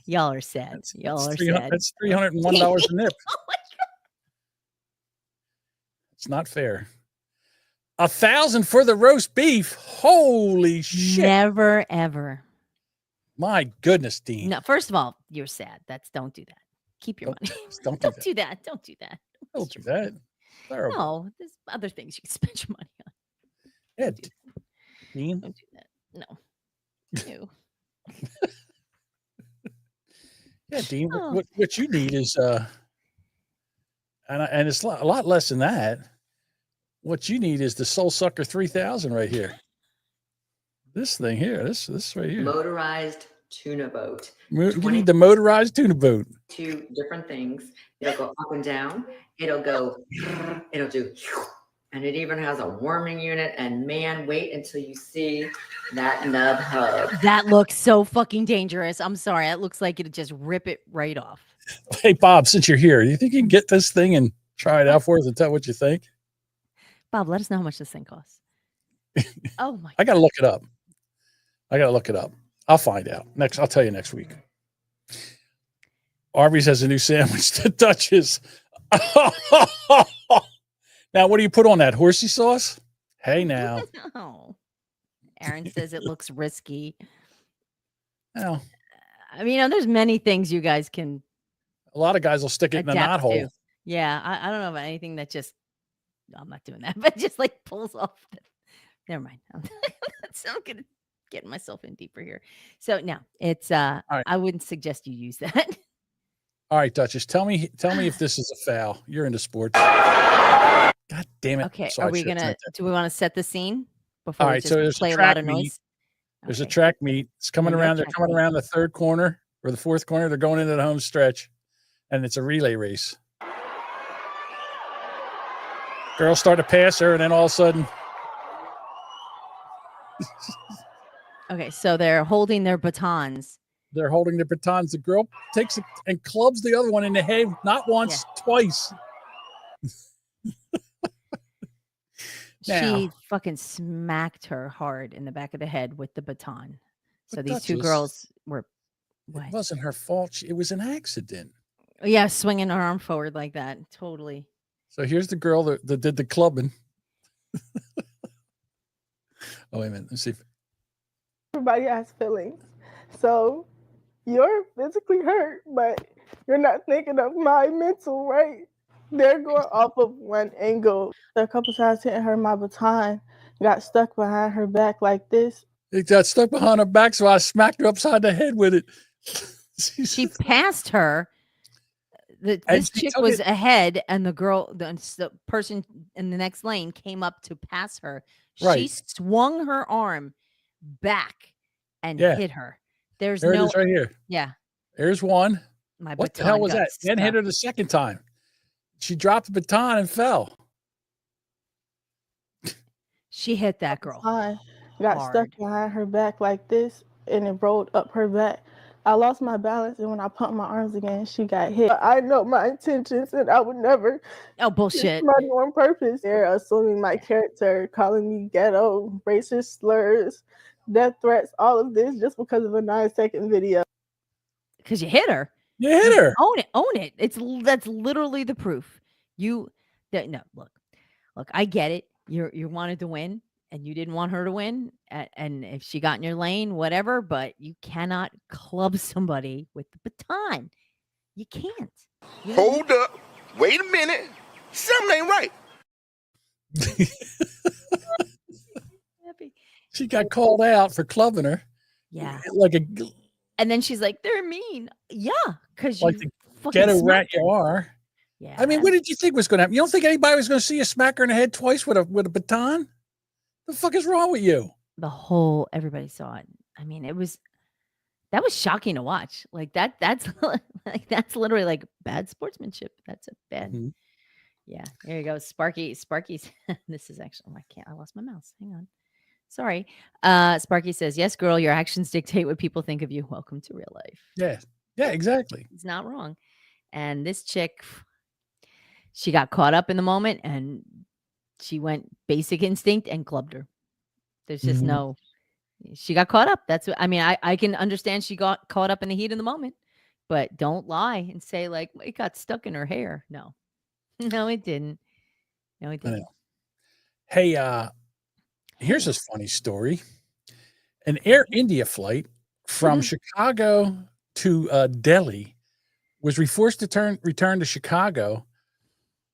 Y'all are sad. Y'all are sad. That's $301 a nip. Oh my God. It's not fair. 1,000 for the roast beef. Holy shit! Never ever. My goodness, Dean. No, first of all, you're sad. Don't do that. Keep your money. Don't do that. Don't do that. Don't do that. Terrible. No, there's other things you can spend your money on. Yeah, Dean. Don't do that. No. Ew. Yeah, Dean. What you need is and it's a lot less than that. What you need is the Soul Sucker 3000 right here. This thing here. This right here. Motorized tuna boat. You need the motorized tuna boat. 2 different things. It'll go up and down. It'll do, and it even has a warming unit. And man, wait until you see that nub hub. That looks so fucking dangerous. I'm sorry. That looks like it'd just rip it right off. Hey, Bob, since you're here, do you think you can get this thing and try it out for us and tell what you think? Bob, let us know how much this thing costs. Oh my! I got to look it up. I'll find out. I'll tell you next week. Arby's has a new sandwich, the Duchess. Now, what do you put on that? Horsey sauce? Hey, now. No. Aaron says it looks risky. Well, I mean, there's many things you guys can. A lot of guys will stick it in a knot hole. Yeah, I don't know about anything that just. I'm not doing that, but just like pulls off. Never mind. I'm gonna get myself in deeper here. So now it's. Right. I wouldn't suggest you use that. All right, Duchess. Tell me if this is a foul. You're into sports. God damn it. Okay. Sorry, Are we gonna? Do we want to set the scene before all we right, just so there's play a lot of noise? There's a track meet. It's coming around. They're coming around the 3rd corner or the 4th corner. They're going into the home stretch, and it's a relay race. Girls start to pass her, and then all of a sudden. Okay, so they're holding their batons. They're holding their batons. The girl takes it and clubs the other one in the head, not once, twice. She fucking smacked her hard in the back of the head with the baton. So But these two Duchess, girls were what? It wasn't her fault. It was an accident. Yeah, swinging her arm forward like that. Totally. So here's the girl that did the clubbing. Oh, wait a minute. Let's see. Everybody has feelings. So you're physically hurt, but you're not thinking of my mental, right? They're going off of one angle. A couple times hitting her, my baton got stuck behind her back like this. It got stuck behind her back, so I smacked her upside the head with it. She passed her. This chick was ahead, and the person in the next lane came up to pass her. Right. She swung her arm back and hit her. There it is right here. Yeah. There's one. What the hell was that? Then hit her the second time. She dropped the baton and fell. She hit that girl. Got stuck behind her back like this, and it rolled up her back. I lost my balance, and when I pumped my arms again, she got hit. I know my intentions, and I would never. Oh, bullshit. Hit somebody on purpose. They're assuming my character, calling me ghetto, racist slurs, death threats, all of this just because of a 9-second video. Because you hit her. You hit her. Own it. Own it. That's literally the proof. No, look. I get it. You wanted to win, and you didn't want her to win. And if she got in your lane, whatever. But you cannot club somebody with the baton. You can't. Hold up. Wait a minute. Something ain't right. She got called out for clubbing her. Yeah. And then she's like, they're mean. Yeah, because you get a rat you are. Yeah. I mean, what did you think was going to happen? You don't think anybody was going to see you smack her in the head twice with a baton? The fuck is wrong with you? Everybody saw it. I mean, that was shocking to watch. Like that's that's literally like bad sportsmanship. That's a bad. Mm-hmm. Yeah, there you go. Sparky's. This is actually, I lost my mouse. Hang on. Sorry. Sparky says, yes, girl, your actions dictate what people think of you. Welcome to real life. Yeah, exactly. It's not wrong. And this chick, she got caught up in the moment and she went basic instinct and clubbed her. There's just she got caught up. That's what, I can understand she got caught up in the heat of the moment, but don't lie and say like, it got stuck in her hair. No, it didn't. No, it didn't. Hey, here's a funny story. An Air India flight from Chicago to Delhi was forced to return to Chicago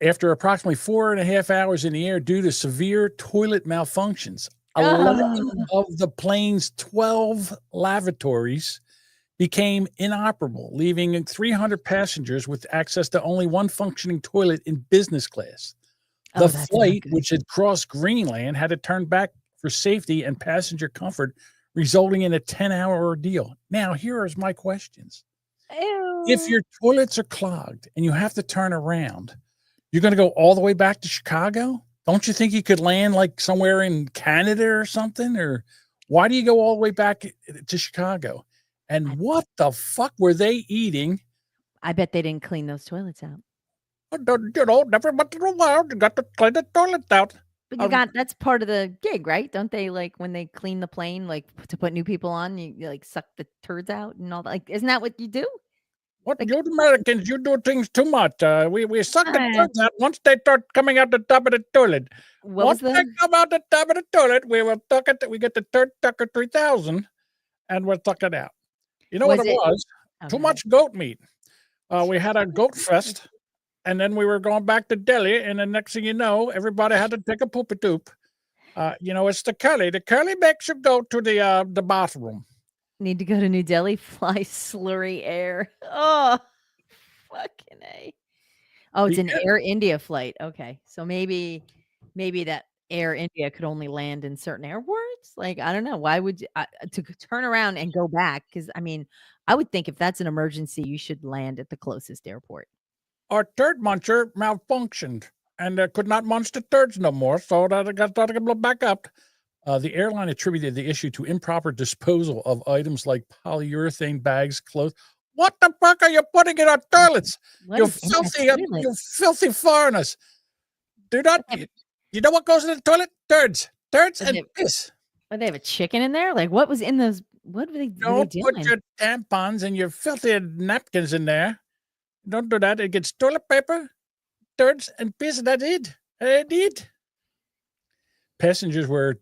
after approximately 4.5 hours in the air due to severe toilet malfunctions. 11 of the plane's 12 lavatories became inoperable, leaving 300 passengers with access to only one functioning toilet in business class. The flight, which had crossed Greenland, had to turn back for safety and passenger comfort, resulting in a 10-hour ordeal. Now, here are my questions. Ew. If your toilets are clogged and you have to turn around, you're going to go all the way back to Chicago? Don't you think you could land like somewhere in Canada or something? Or why do you go all the way back to Chicago? And what the fuck were they eating? I bet they didn't clean those toilets out. Never once in a while, you got to clean the toilets out. But that's part of the gig, right? Don't they like when they clean the plane, like to put new people on, you like suck the turds out and all that? Like, isn't that what you do? What you Americans, you do things too much. We suck the turds out once they start coming out the top of the toilet. Once they come out the top of the toilet, we will tuck it. We get the Turd Tucker 3000, and we'll tuck it out. You know what it was? Too much goat meat. We had a goat fest, and then we were going back to Delhi, and the next thing you know, everybody had to take a poopy doop. It's the curly. The curly makes you go to the bathroom. Need to go to New Delhi, fly slurry air. Oh, fucking A. Oh, it's an Air India flight. Okay. So maybe that Air India could only land in certain airports. Like, I don't know. Why would you to turn around and go back? Because I would think if that's an emergency, you should land at the closest airport. Our turd muncher malfunctioned and could not munch the turds no more. So that I got to blow back up. The airline attributed the issue to improper disposal of items like polyurethane bags, clothes. What the fuck are you putting in our toilets? You filthy foreigners. Do not. You know what goes in the toilet? Turds Did and they, piss. Did they have a chicken in there? Like, what was in those? What were they Don't put doing? your tampons and your filthy napkins in there. Don't do that. It gets toilet paper, turds, and piss. That's it. Indeed. Passengers were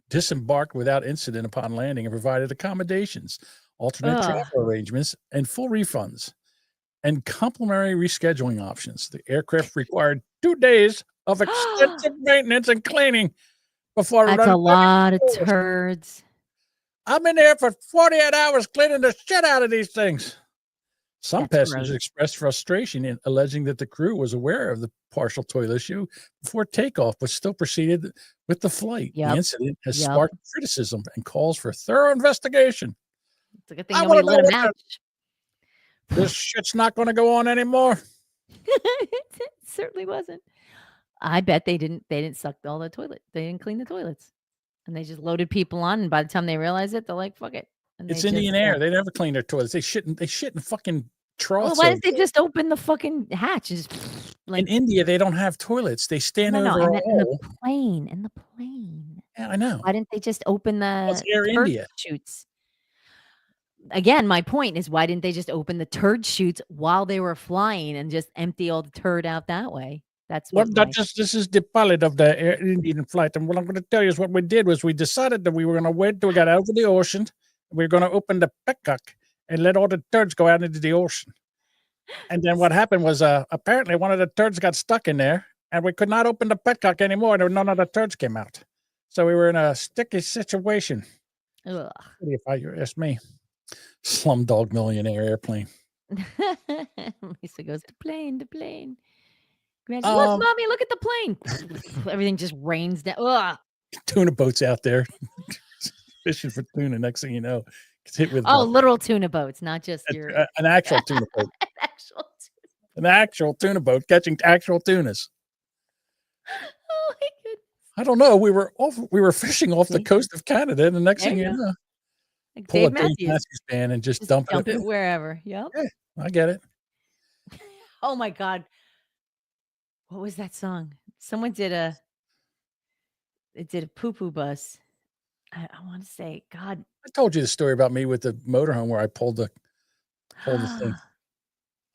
disembarked without incident upon landing and provided accommodations, alternate Ugh. travel arrangements, and full refunds, and complimentary rescheduling options. The aircraft required 2 days of extensive maintenance and cleaning before That's a running. lot of turds. I'm in there for 48 hours cleaning the shit out of these things. Some That's passengers gross. expressed frustration in alleging that the crew was aware of the partial toilet issue before takeoff, but still proceeded with the flight. The Yep. incident has Yep. sparked criticism and calls for thorough investigation. It's a good thing I nobody wanna know let him what out. This shit's not going to go on anymore. It certainly wasn't. I bet they didn't suck all the toilet. They didn't clean the toilets. And they just loaded people on, and by the time they realize it, they're like, fuck it. And It's they Indian just, Air. They never clean their toilets. They shit in fucking well, troughs. why over didn't they just open the fucking hatch and just there. In India, they don't have toilets. They stand no, over a and in the hole. plane, in the plane. Yeah, I know. Why didn't they just open It's the Air turd India. chutes? Again, my point is, why didn't they just open the turd chutes while they were flying and just empty all the turd out that way? That's Well, what this is the pilot of the Air Indian flight. And what I'm going to tell you is what we did was we decided that we were going to wait till we got over the ocean. We were going to open the petcock and let all the turds go out into the ocean. And then what happened was apparently one of the turds got stuck in there and we could not open the petcock anymore. And none of the turds came out. So we were in a sticky situation. Ugh. If you ask me. Slumdog Millionaire airplane. Lisa goes, the plane. Grant's, look, mommy, look at the plane. Everything just rains down. Ugh. Tuna boats out there fishing for tuna. Next thing you know, it's hit with literal tuna boats, not just your an actual tuna boat. An actual tuna boat catching actual tunas. Oh my goodness. I don't know. We were fishing off the coast of Canada, and the next thing you know, like pull Dave a Dave Matthews. Matthews band and just dump it wherever. Yep. Yeah, I get it. Oh my God. What was that song? Someone did a poo-poo bus. I want to say, God. I told you the story about me with the motorhome where I pulled the thing.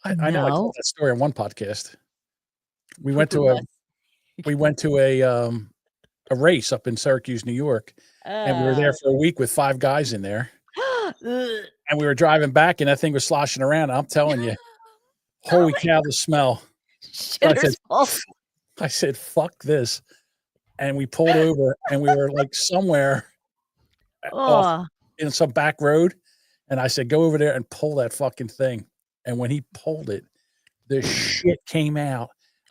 I know I told that story on one podcast. We went to a race up in Syracuse, New York, and we were there for a week with 5 guys in there. And we were driving back, and that thing was sloshing around. I'm telling you, holy cow, the smell. I said, fuck this. And we pulled over, and we were like somewhere off in some back road. And I said, go over there and pull that fucking thing. And when he pulled it, the shit came out.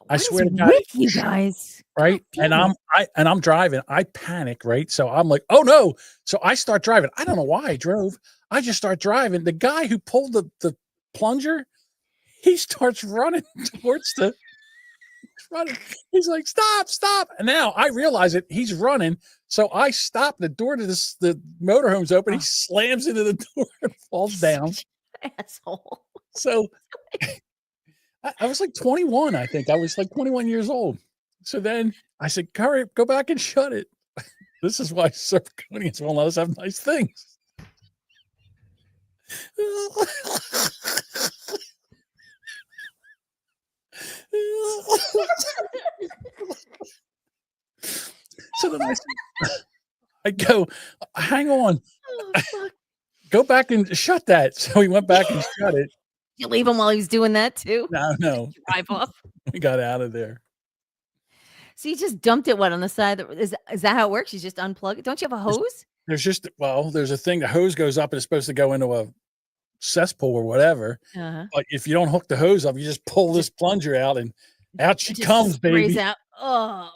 I swear to God, with you guys, right? And I'm driving. I panic, right? So I'm like, oh no! So I start driving. I don't know why I drove. I just start driving. The guy who pulled the plunger, he starts running towards the. He's like, stop! And now I realize it. He's running. So I stop. The door to the motorhome's open. He slams into the door and falls down. Asshole. So. I was like 21, I think. I was like 21 years old. So then I said, hurry, go back and shut it. This is why Serpconians won't let us have nice things. So then I go, hang on. Go back and shut that. So he went back and shut it. You leave him while he was doing that too? No. Drive off. We got out of there. So you just dumped it on the side? Is that how it works? You just unplug it? Don't you have a hose? There's a thing. The hose goes up and it's supposed to go into a cesspool or whatever. But if you don't hook the hose up, you just pull this plunger out and out she comes, baby. Out. Oh.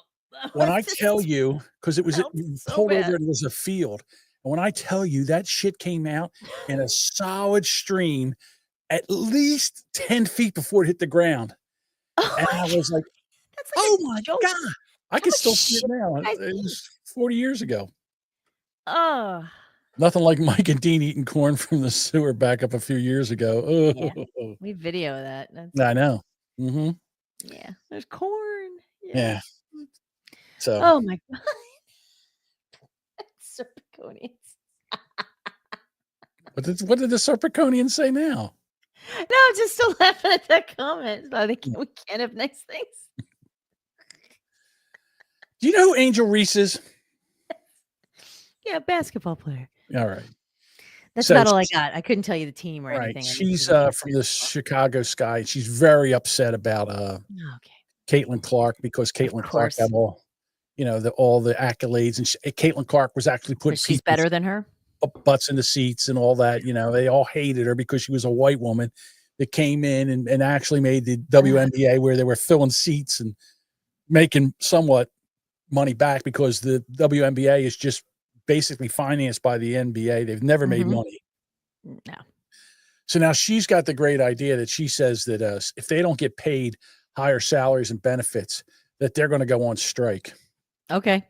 When I tell you, because it was pulled over and it was a field. And when I tell you that shit came out in a solid stream at least 10 feet before it hit the ground. And I was like, oh my God. I can still see it now. It was 40 years ago. Oh. Nothing like Mike and Dean eating corn from the sewer back up a few years ago. Oh. Yeah. We video that. I know. Mm-hmm. Yeah. There's corn. Yeah. So Oh my god. Serpiconians. what did the Serpiconian say now? No, I'm just still laughing at that comment. So we can't have nice things. Do you know who Angel Reese is? Yeah, basketball player. All right. That's So about all I she's- got. I couldn't tell you the team or Right. anything. I just She's knew the from the Chicago Sky. She's very upset about Caitlin Clark because Caitlin Clark course. got all, all the accolades, and Caitlin Clark was actually putting she's people's better than her. butts in the seats and all that. They all hated her because she was a white woman that came in and actually made the WNBA where they were filling seats and making somewhat money back because the WNBA is just basically financed by the NBA. They've never made money. No. So now she's got the great idea that she says that if they don't get paid higher salaries and benefits, that they're going to go on strike. Okay.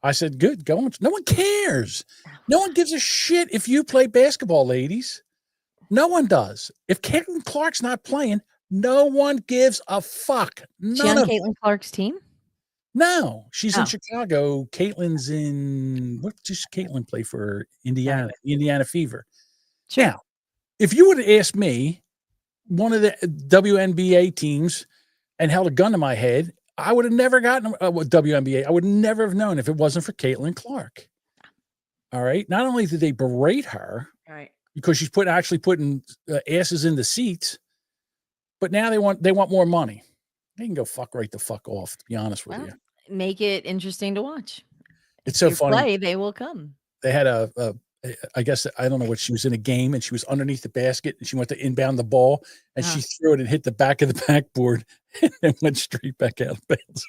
I said, good, go on. No one cares. No one gives a shit if you play basketball, ladies. No one does. If Caitlin Clark's not playing, no one gives a fuck. She on Caitlin Clark's team? No, she's in Chicago. Caitlin's in what does Caitlin play for? Indiana, Indiana Fever. Sure. Now, if you would have asked me one of the WNBA teams and held a gun to my head, I would have never gotten WNBA. I would never have known if it wasn't for Caitlin Clark. All right. Not only did they berate her, right, because she's actually putting asses in the seats, but now they want more money. They can go fuck right the fuck off, to be honest with you. Make it interesting to watch. It's so you funny. Play, they will come. They had I guess, I don't know what, she was in a game and she was underneath the basket and she went to inbound the ball and she threw it and hit the back of the backboard and then went straight back out of bounds.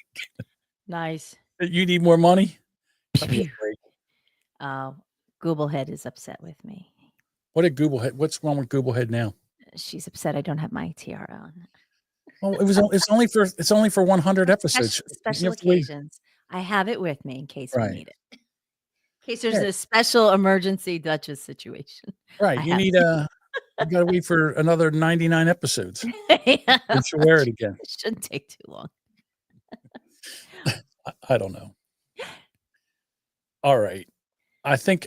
Nice. You need more money? Googlehead is upset with me. What did Googlehead? What's wrong with Googlehead now? She's upset I don't have my tiara on. Well, it's only for 100 episodes. Special occasions. I have it with me in case we need it. In case there's a special emergency Duchess situation. Right. You need you gotta wait for another 99 episodes. Yeah. You should wear it again. It shouldn't take too long. I don't know. All right. I think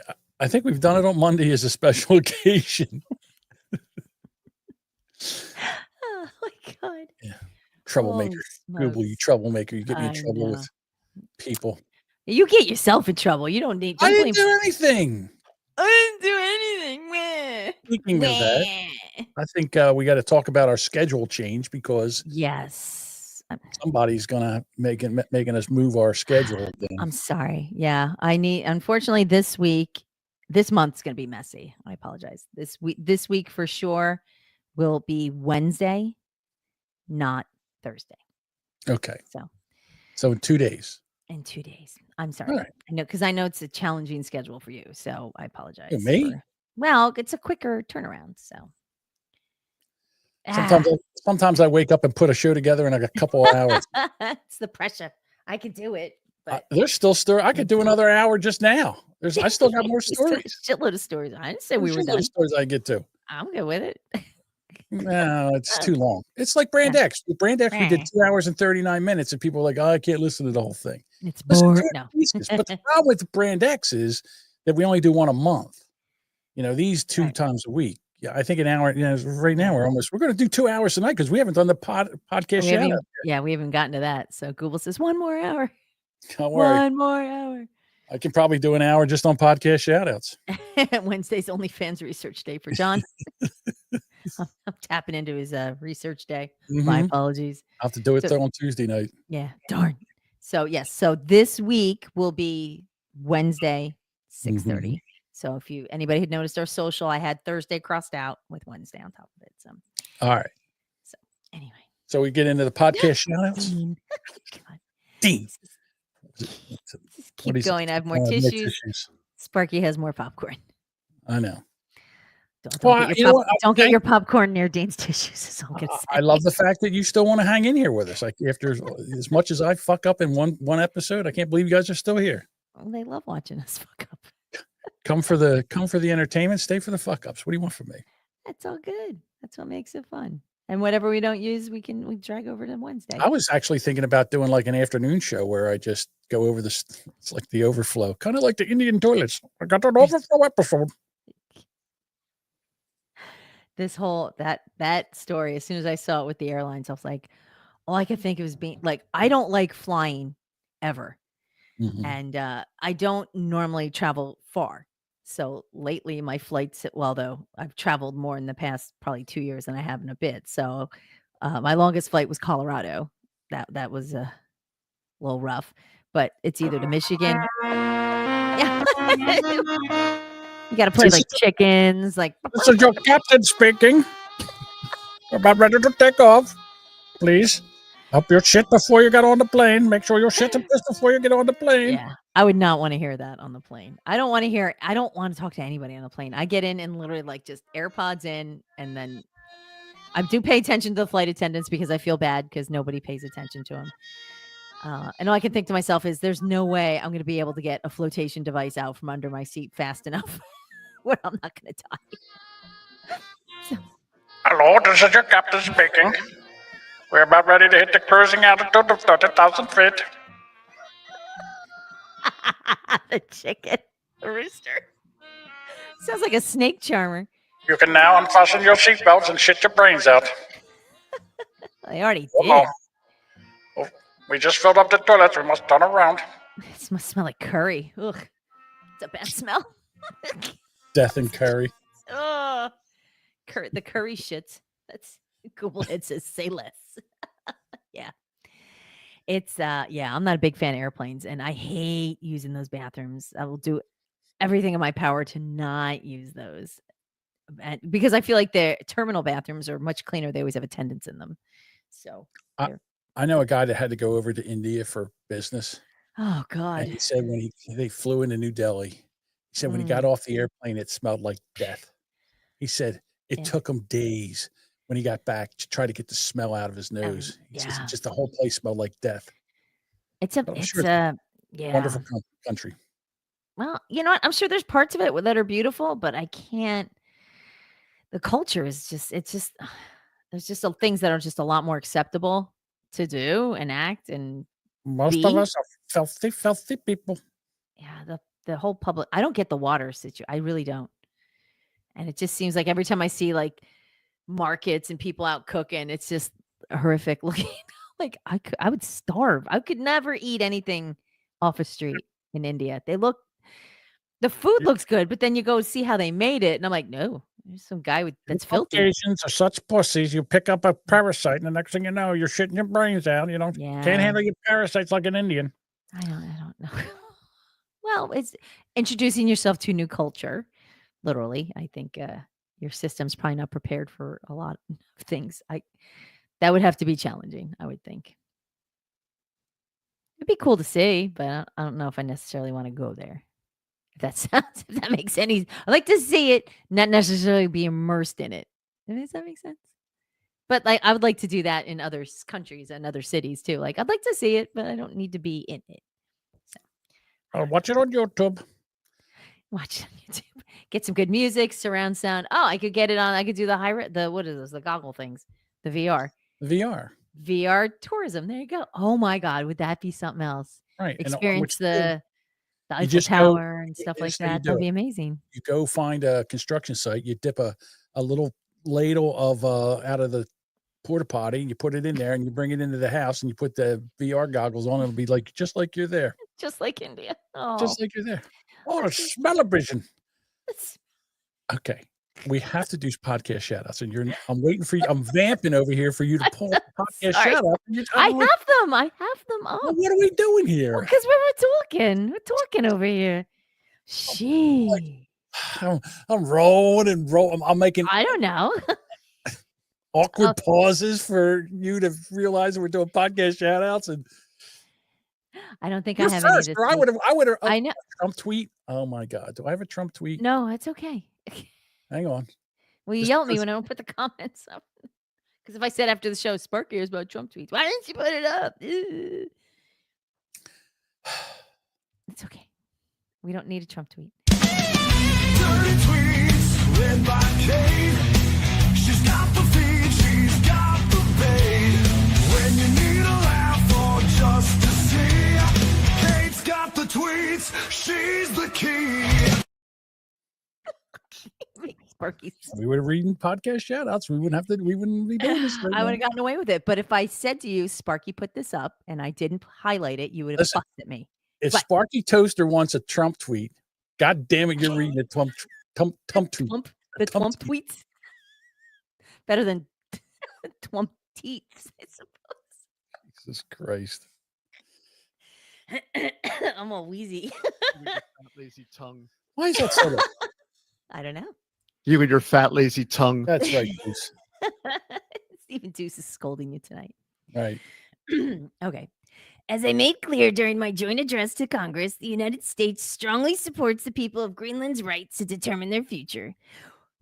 we've done it on Monday as a special occasion. Oh my God. Yeah. Troublemaker. Google, you troublemaker. You get me in trouble with people. You get yourself in trouble. You don't need. I didn't do anything. I didn't do anything. Meh. Speaking of that, I think we got to talk about our schedule change because somebody's gonna making us move our schedule again. I'm sorry. Yeah, unfortunately this month's gonna be messy. I apologize. This week for sure will be Wednesday, not Thursday. Okay. So in 2 days. In 2 days. I'm sorry. Right. I know, because I know it's a challenging schedule for you. So I apologize. Me? Well, it's a quicker turnaround. So sometimes I wake up and put a show together in a couple of hours. It's the pressure. I could do it. But there's still story. I could do another hour just now. I still got more stories. Shitload of stories. I didn't say we were done. Stories I get to. I'm good with it. No, it's too long. It's like Brand X. With Brand X, we did 2 hours and 39 minutes, and people are like, "Oh, I can't listen to the whole thing." It's boring. No. But the problem with Brand X is that we only do one a month. These two times a week. Yeah, I think an hour. Right now we're going to do 2 hours tonight because we haven't done the podcast yet. Yeah, we haven't gotten to that. So Google says 1 more hour. Don't worry. 1 more hour. I can probably do an hour just on podcast shout-outs. Wednesday's OnlyFans research day for John. I'm tapping into his research day. My apologies. I'll have to do it though on Tuesday night. Yeah, darn. So yes, so this week will be Wednesday, 6:30. So if anybody had noticed our social, I had Thursday crossed out with Wednesday on top of it. So all right. So anyway. So we get into the podcast shout-outs. Dean. Just keep going. I have more tissues. Sparky has more popcorn. I know. Don't get your popcorn near Dean's tissues. I love the fact that you still want to hang in here with us. Like after as much as I fuck up in one episode, I can't believe you guys are still here. Well, they love watching us fuck up. Come for the entertainment, stay for the fuck ups. What do you want from me? That's all good. That's what makes it fun. And whatever we don't use, we drag over to Wednesday. I was actually thinking about doing like an afternoon show where I just go over this. It's like the overflow, kind of like the Indian toilets. I got an overflow episode. This whole that story, as soon as I saw it with the airlines, I was like, all I could think of was being like, I don't like flying ever. And I don't normally travel far. So lately my flights, well, though I've traveled more in the past probably 2 years than I have in a bit. So my longest flight was Colorado. That was a little rough, but it's either to Michigan. Yeah. You got to play like chickens, like. This is your captain speaking. We're about ready to take off. Please help your shit before you get on the plane. Make sure your shit is before you get on the plane. Yeah, I would not want to hear that on the plane. I don't want to talk to anybody on the plane. I get in and literally like just AirPods in, and then I do pay attention to the flight attendants because I feel bad because nobody pays attention to them. And all I can think to myself is there's no way I'm going to be able to get a flotation device out from under my seat fast enough where I'm not going to die. Hello, this is your captain speaking. We're about ready to hit the cruising altitude of 30,000 feet. The chicken. The rooster. Sounds like a snake charmer. You can now unfasten your seatbelts and shit your brains out. I already did. Oh, we just filled up the toilets. We must turn around. This must smell like curry. Ugh. It's a bad smell. Death and curry. Ugh. The curry shit. That's Google. It says say less. Yeah. It's I'm not a big fan of airplanes, and I hate using those bathrooms. I will do everything in my power to not use those. Because I feel like the terminal bathrooms are much cleaner. They always have attendants in them. So I know a guy that had to go over to India for business. Oh God. And he said when they flew into New Delhi, he said when he got off the airplane, it smelled like death. He said it took him days when he got back to try to get the smell out of his nose. He says just the whole place smelled like death. It's a wonderful country. Well, you know what? I'm sure there's parts of it that are beautiful, but I can't. The culture is there's just some things that are just a lot more acceptable to do and act and most of us are filthy people. Yeah, the whole public. I don't get the water situation. I really don't. And it just seems like every time I see like markets and people out cooking, it's just horrific looking. Like I would starve. I could never eat anything off a street in India. The food looks good, but then you go see how they made it, and I'm like, no, there's some guy that's filthy. Asians are such pussies. You pick up a parasite, and the next thing you know, you're shitting your brains out. You know, can't handle your parasites like an Indian. I don't know. Well, it's introducing yourself to a new culture. Literally, I think your system's probably not prepared for a lot of things. That would have to be challenging, I would think. It'd be cool to see, but I don't know if I necessarily want to go there. If that makes any. I like to see it, not necessarily be immersed in it. Does that make sense? But like, I would like to do that in other countries and other cities too. Like, I'd like to see it, but I don't need to be in it. So, I'll watch it on YouTube. Watch it on YouTube. Get some good music, surround sound. Oh, I could get it on. I could do what is those? The goggle things, the VR. VR tourism. There you go. Oh my God, would that be something else? Right. Experience the Eiffel Tower and stuff like that. That'd be amazing. You go find a construction site. You dip a little ladle of out of the porta potty, and you put it in there, and you bring it into the house, and you put the VR goggles on. It'll be like just like you're there. Just like India. Oh. Just like you're there. Oh, the smell-o-vision. Okay. We have to do podcast shout-outs, and I'm waiting for you. I'm vamping over here for you to pull the podcast shout-out. I have them up. Well, what are we doing here? Because we're talking over here. Gee. I'm rolling and rolling. I'm making. I don't know. awkward pauses for you to realize we're doing podcast shout-outs, and I don't think you're I have first, any. I would have. I know. Trump tweet. Oh my God. Do I have a Trump tweet? No, it's okay. Hang on. Well, you yell at me when I don't put the comments up. Because if I said after the show, Spark hears about Trump tweets, why didn't you put it up? It's okay. We don't need a Trump tweet. Dirty tweets read by Kate. She's got the feed, she's got tweets. She's the key. Sparky. We were reading podcast shout outs. We wouldn't be doing this. Right I would have now. gotten away with it. But if I said to you, Sparky put this up and I didn't highlight it, you would have Listen, fussed at me. If But- Sparky Toaster wants a Trump tweet, God damn it, you're reading a Trump tweet. The Twump tweets. Better than Twump teats, I suppose. Jesus Christ. I'm all wheezy. Lazy tongue. Why is that so? I don't know. You and your fat, lazy tongue. That's right, Bruce. Stephen Deuce is scolding you tonight. Right. Okay. As I made clear during my joint address to Congress, the United States strongly supports the people of Greenland's rights to determine their future.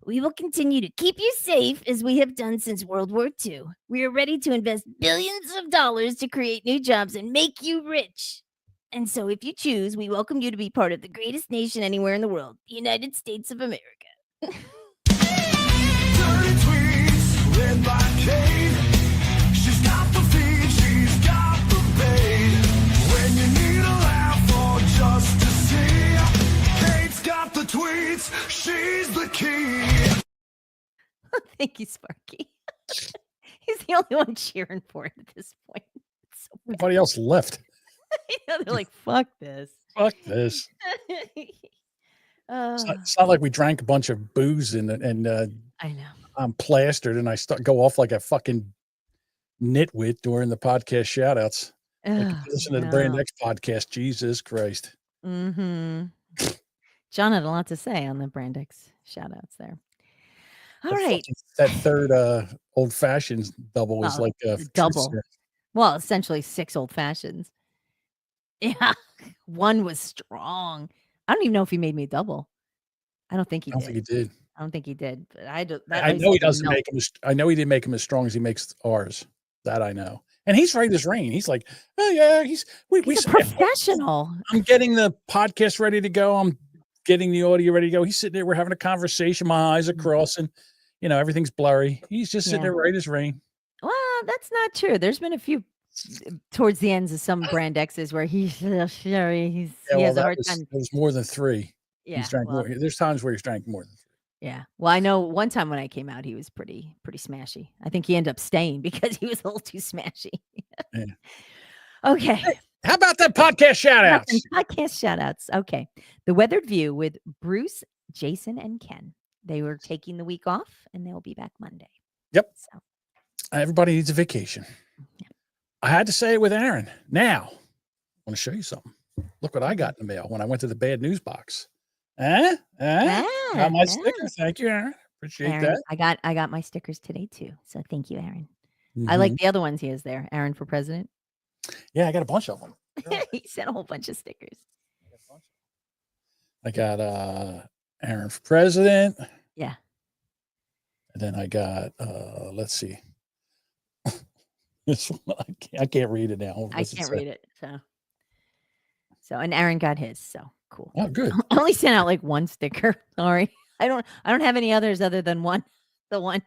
We will continue to keep you safe as we have done since World War II. We are ready to invest billions of dollars to create new jobs and make you rich. And so if you choose, we welcome you to be part of the greatest nation anywhere in the world, the United States of America. Read by Kate. She's got the feed, she's got the bait. When you need a laugh or just to see, Kate's got the tweets, she's the key. Thank you, Sparky. He's the only one cheering for it at this point. So everybody else left. They're like, fuck this. Fuck this. Uh, It's not like we drank a bunch of booze and I know. I'm plastered and I go off like a fucking nitwit during the podcast shout outs. Like listen to the Brand X podcast. Jesus Christ. Mm-hmm. John had a lot to say on the Brand X shout outs there. All right. That third old fashioned double is like a double. Well, essentially 6 old fashions. Yeah. One was strong. I don't even know if he made me a double. I don't think he did. I don't think he did. But I know he doesn't make them. I know he didn't make them as strong as he makes ours. That I know. And he's right as rain. He's like, oh yeah, he's a professional. I'm getting the podcast ready to go. I'm getting the audio ready to go. He's sitting there. We're having a conversation. My eyes are crossing. You know, everything's blurry. He's just sitting there right as rain. Well, that's not true. There's been a few towards the ends of some Brand X's where he has a hard time. It was more than 3. Yeah, he's drank more. There's times where he's drank more than 3. Yeah. Well, I know one time when I came out, he was pretty smashy. I think he ended up staying because he was a little too smashy. Yeah. Okay. Hey, how about that podcast shout outs? Podcast shout outs. Okay. The Weathered View with Bruce, Jason, and Ken. They were taking the week off and they'll be back Monday. Yep. So. Everybody needs a vacation. Yeah. I had to say it with Aaron. Now, I want to show you something. Look what I got in the mail when I went to the bad news box. Got my sticker. Thank you, Aaron. Appreciate Aaron, that. I got my stickers today too. So thank you, Aaron. I like the other ones he has there. Aaron for president. Yeah, I got a bunch of them. He sent a whole bunch of stickers. I got Aaron for president. Yeah. And then I got let's see. This one, I can't read it now. I can't read it. So and Aaron got his. So cool. Oh, good. I only sent out like one sticker. Sorry. I don't have any others other than one. The one.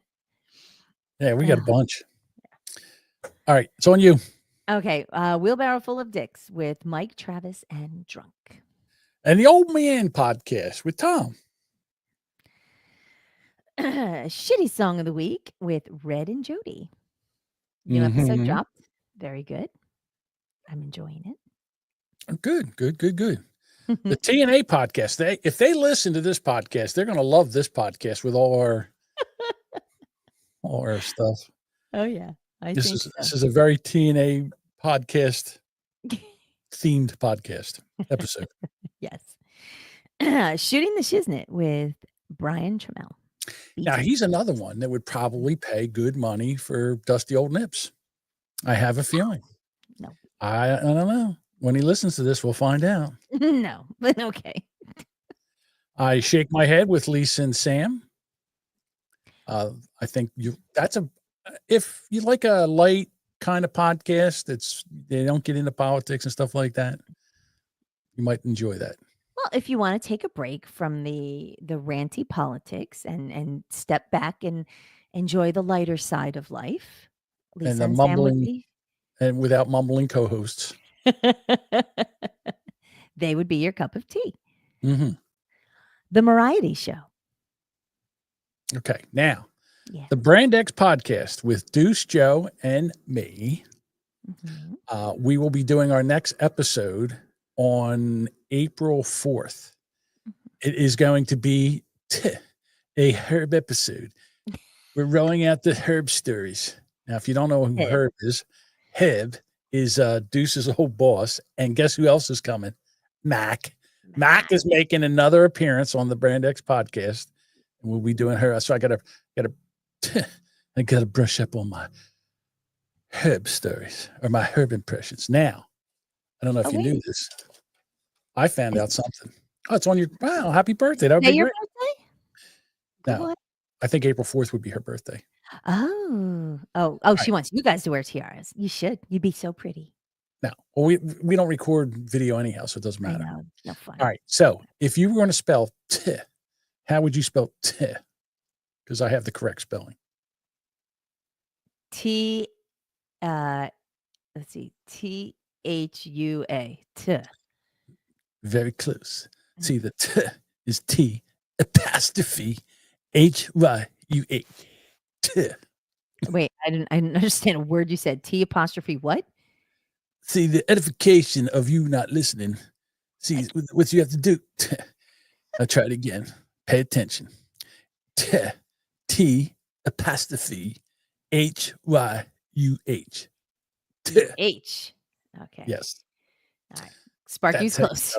Yeah, we got a bunch. Yeah. All right. It's on you. Okay. Wheelbarrow Full of Dicks with Mike, Travis, and Drunk. And the Old Man podcast with Tom. Shitty Song of the Week with Red and Jody. New episode dropped. Very good. I'm enjoying it. Good. The TNA podcast. If they listen to this podcast, they're going to love this podcast with all our stuff. Oh yeah, This is a very TNA podcast themed podcast episode. Yes. Shooting the Shiznit with Brian Trammell. Now he's another one that would probably pay good money for Dusty Old Nips. I have a feeling. No. I don't know. When he listens to this, we'll find out. No, but okay. I shake my head with Lisa and Sam. I think if you like a light kind of podcast, they don't get into politics and stuff like that, you might enjoy that. Well, if you want to take a break from the ranty politics and step back and enjoy the lighter side of life, Lisa and the and mumbling Sam would be... and without mumbling co-hosts. They would be your cup of tea. Mm-hmm. The Variety Show. Okay, now Yeah. the Brand X podcast with Deuce, Joe, and me. We will be doing our next episode on April 4th. It is going to be a Herb episode. We're rolling out the Herb stories. Now, if you don't know who Herb is Deuce's old boss. And guess who else is coming? Mac. Mac is making another appearance on the Brand X podcast. And we'll be doing her. So I gotta brush up on my Herb stories or my Herb impressions. Now, I don't know if you knew this. I found out something. Oh, it's on your wow! Happy birthday! That would be your great. birthday? No, I think April 4th would be her birthday. Oh! She wants you guys to wear tiaras. You should. You'd be so pretty. No, well, we don't record video anyhow, so it doesn't matter. I know. No fun. All right. So if you were going to spell T, how would you spell T? Because I have the correct spelling. T. Let's see. T-H-U-A. T. Very close. See, the T is T apostrophe H-Y-U-A. T. Wait, I didn't understand a word you said. T apostrophe what? See, the edification of you not listening. See, what you have to do. I'll try it again. Pay attention. T apostrophe H-Y-U-H. H. Okay. Yes. All right. Sparky's close.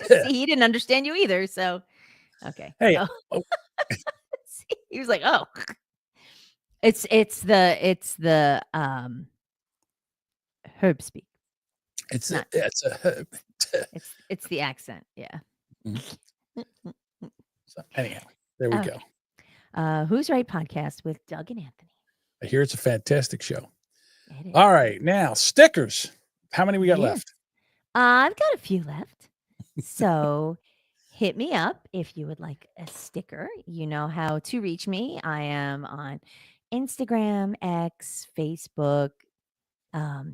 See, he didn't understand you either. So, okay. Hey. See, he was like, "Oh, it's the herb speak. It's a herb. It's the accent. Yeah. So anyhow, there we go. Who's Right podcast with Doug and Anthony. I hear it's a fantastic show. All right, now stickers. How many we got left? I've got a few left. So hit me up if you would like a sticker. You know how to reach me. I am on Instagram, X, Facebook,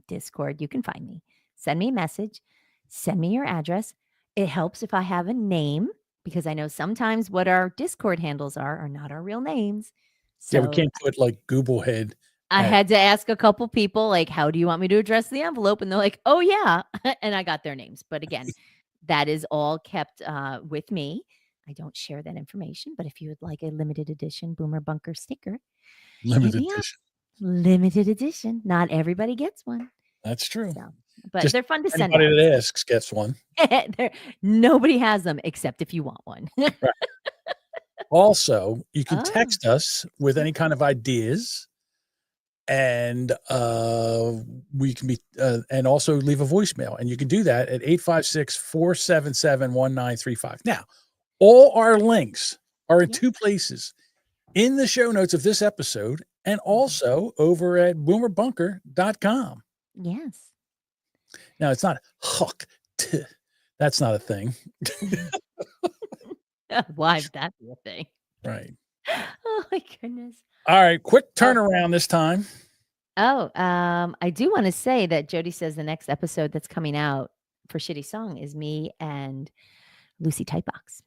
Discord. You can find me. Send me a message. Send me your address. It helps if I have a name because I know sometimes what our Discord handles are not our real names. So Yeah, we can't put like Google head. I had to ask a couple people, like, how do you want me to address the envelope? And they're like, oh, yeah. And I got their names. But again, that is all kept with me. I don't share that information. But if you would like a limited edition Boomer Bunker sticker, Limited hit me up. edition. Limited edition. Not everybody gets one. That's true. So, but Just they're fun to send out. anybody that asks gets one. Nobody has them except if you want one. Right. Also, you can text us with any kind of ideas. And we can be and also leave a voicemail, and you can do that at 856-477-1935. Now, all our links are in two places: in the show notes of this episode and also over at boomerbunker.com. Yes. Now, it's not hook. That's not a thing. Why would that be a thing? Right. Oh my goodness. All right, quick turnaround this time. Oh, I do want to say that Jody says the next episode that's coming out for Shitty Song is me and Lucy Tightbox.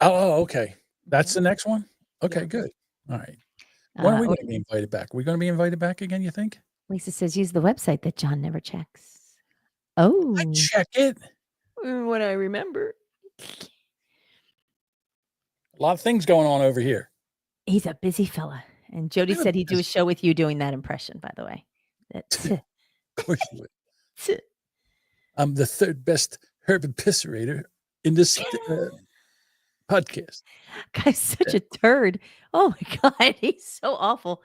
Oh, okay. That's the next one? Okay, good. All right. When are we going to be invited back? Are we going to be invited back again, you think? Lisa says use the website that John never checks. Oh. I check it. When I remember. A lot of things going on over here. He's a busy fella. And Jody said he'd do a show with you doing that impression, by the way. Of course you would. I'm the third best herb eviscerator in this podcast. Guy's such a turd. Oh my God. He's so awful.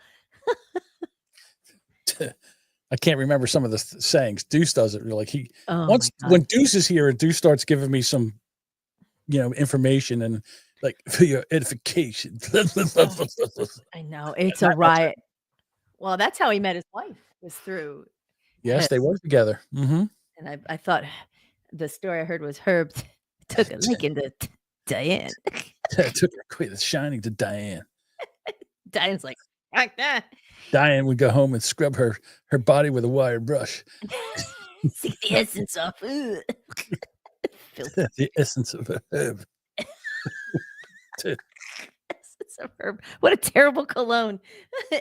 I can't remember some of the sayings. Deuce does it. Like when Deuce is here and Deuce starts giving me some, information and like for your edification. I know it's a riot. Well, that's how he met his wife, was through. Yes, they work together. Mm-hmm. And I thought the story I heard was Herb took a liking to Diane. Took a quick shining to Diane. Diane's like that. Diane would go home and scrub her body with a wire brush. See the essence off. filter. The essence of a herb. Essence of herb. What a terrible cologne.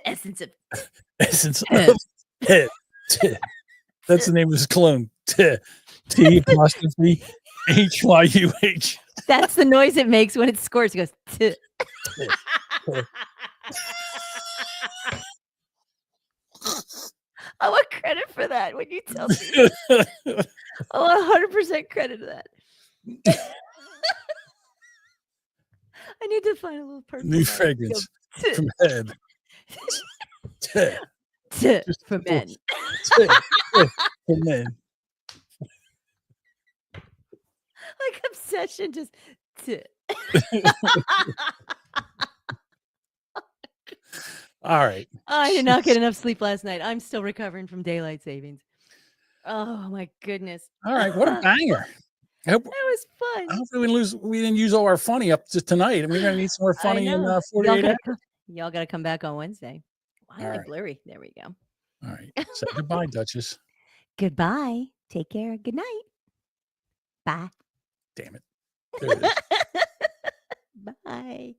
Essence of Essence of herb. That's the name of his cologne. T apostrophe HYUH. That's the noise it makes when it scores. It goes. T. I want credit for that when you tell me. I want 100% credit to that. I need to find a little person. New fragrance from Herb. For men. For men. Like obsession, just. All right. I did not get enough sleep last night. I'm still recovering from daylight savings. Oh my goodness. All right. What a banger. That was fun. Hopefully we didn't use all our funny up to tonight, and we're gonna need some more funny in 48 hours. Y'all gotta come back on Wednesday. Why am I right. blurry? There we go. All right. Say goodbye, Duchess. Goodbye. Take care. Good night. Bye. Damn it. There it is. Bye.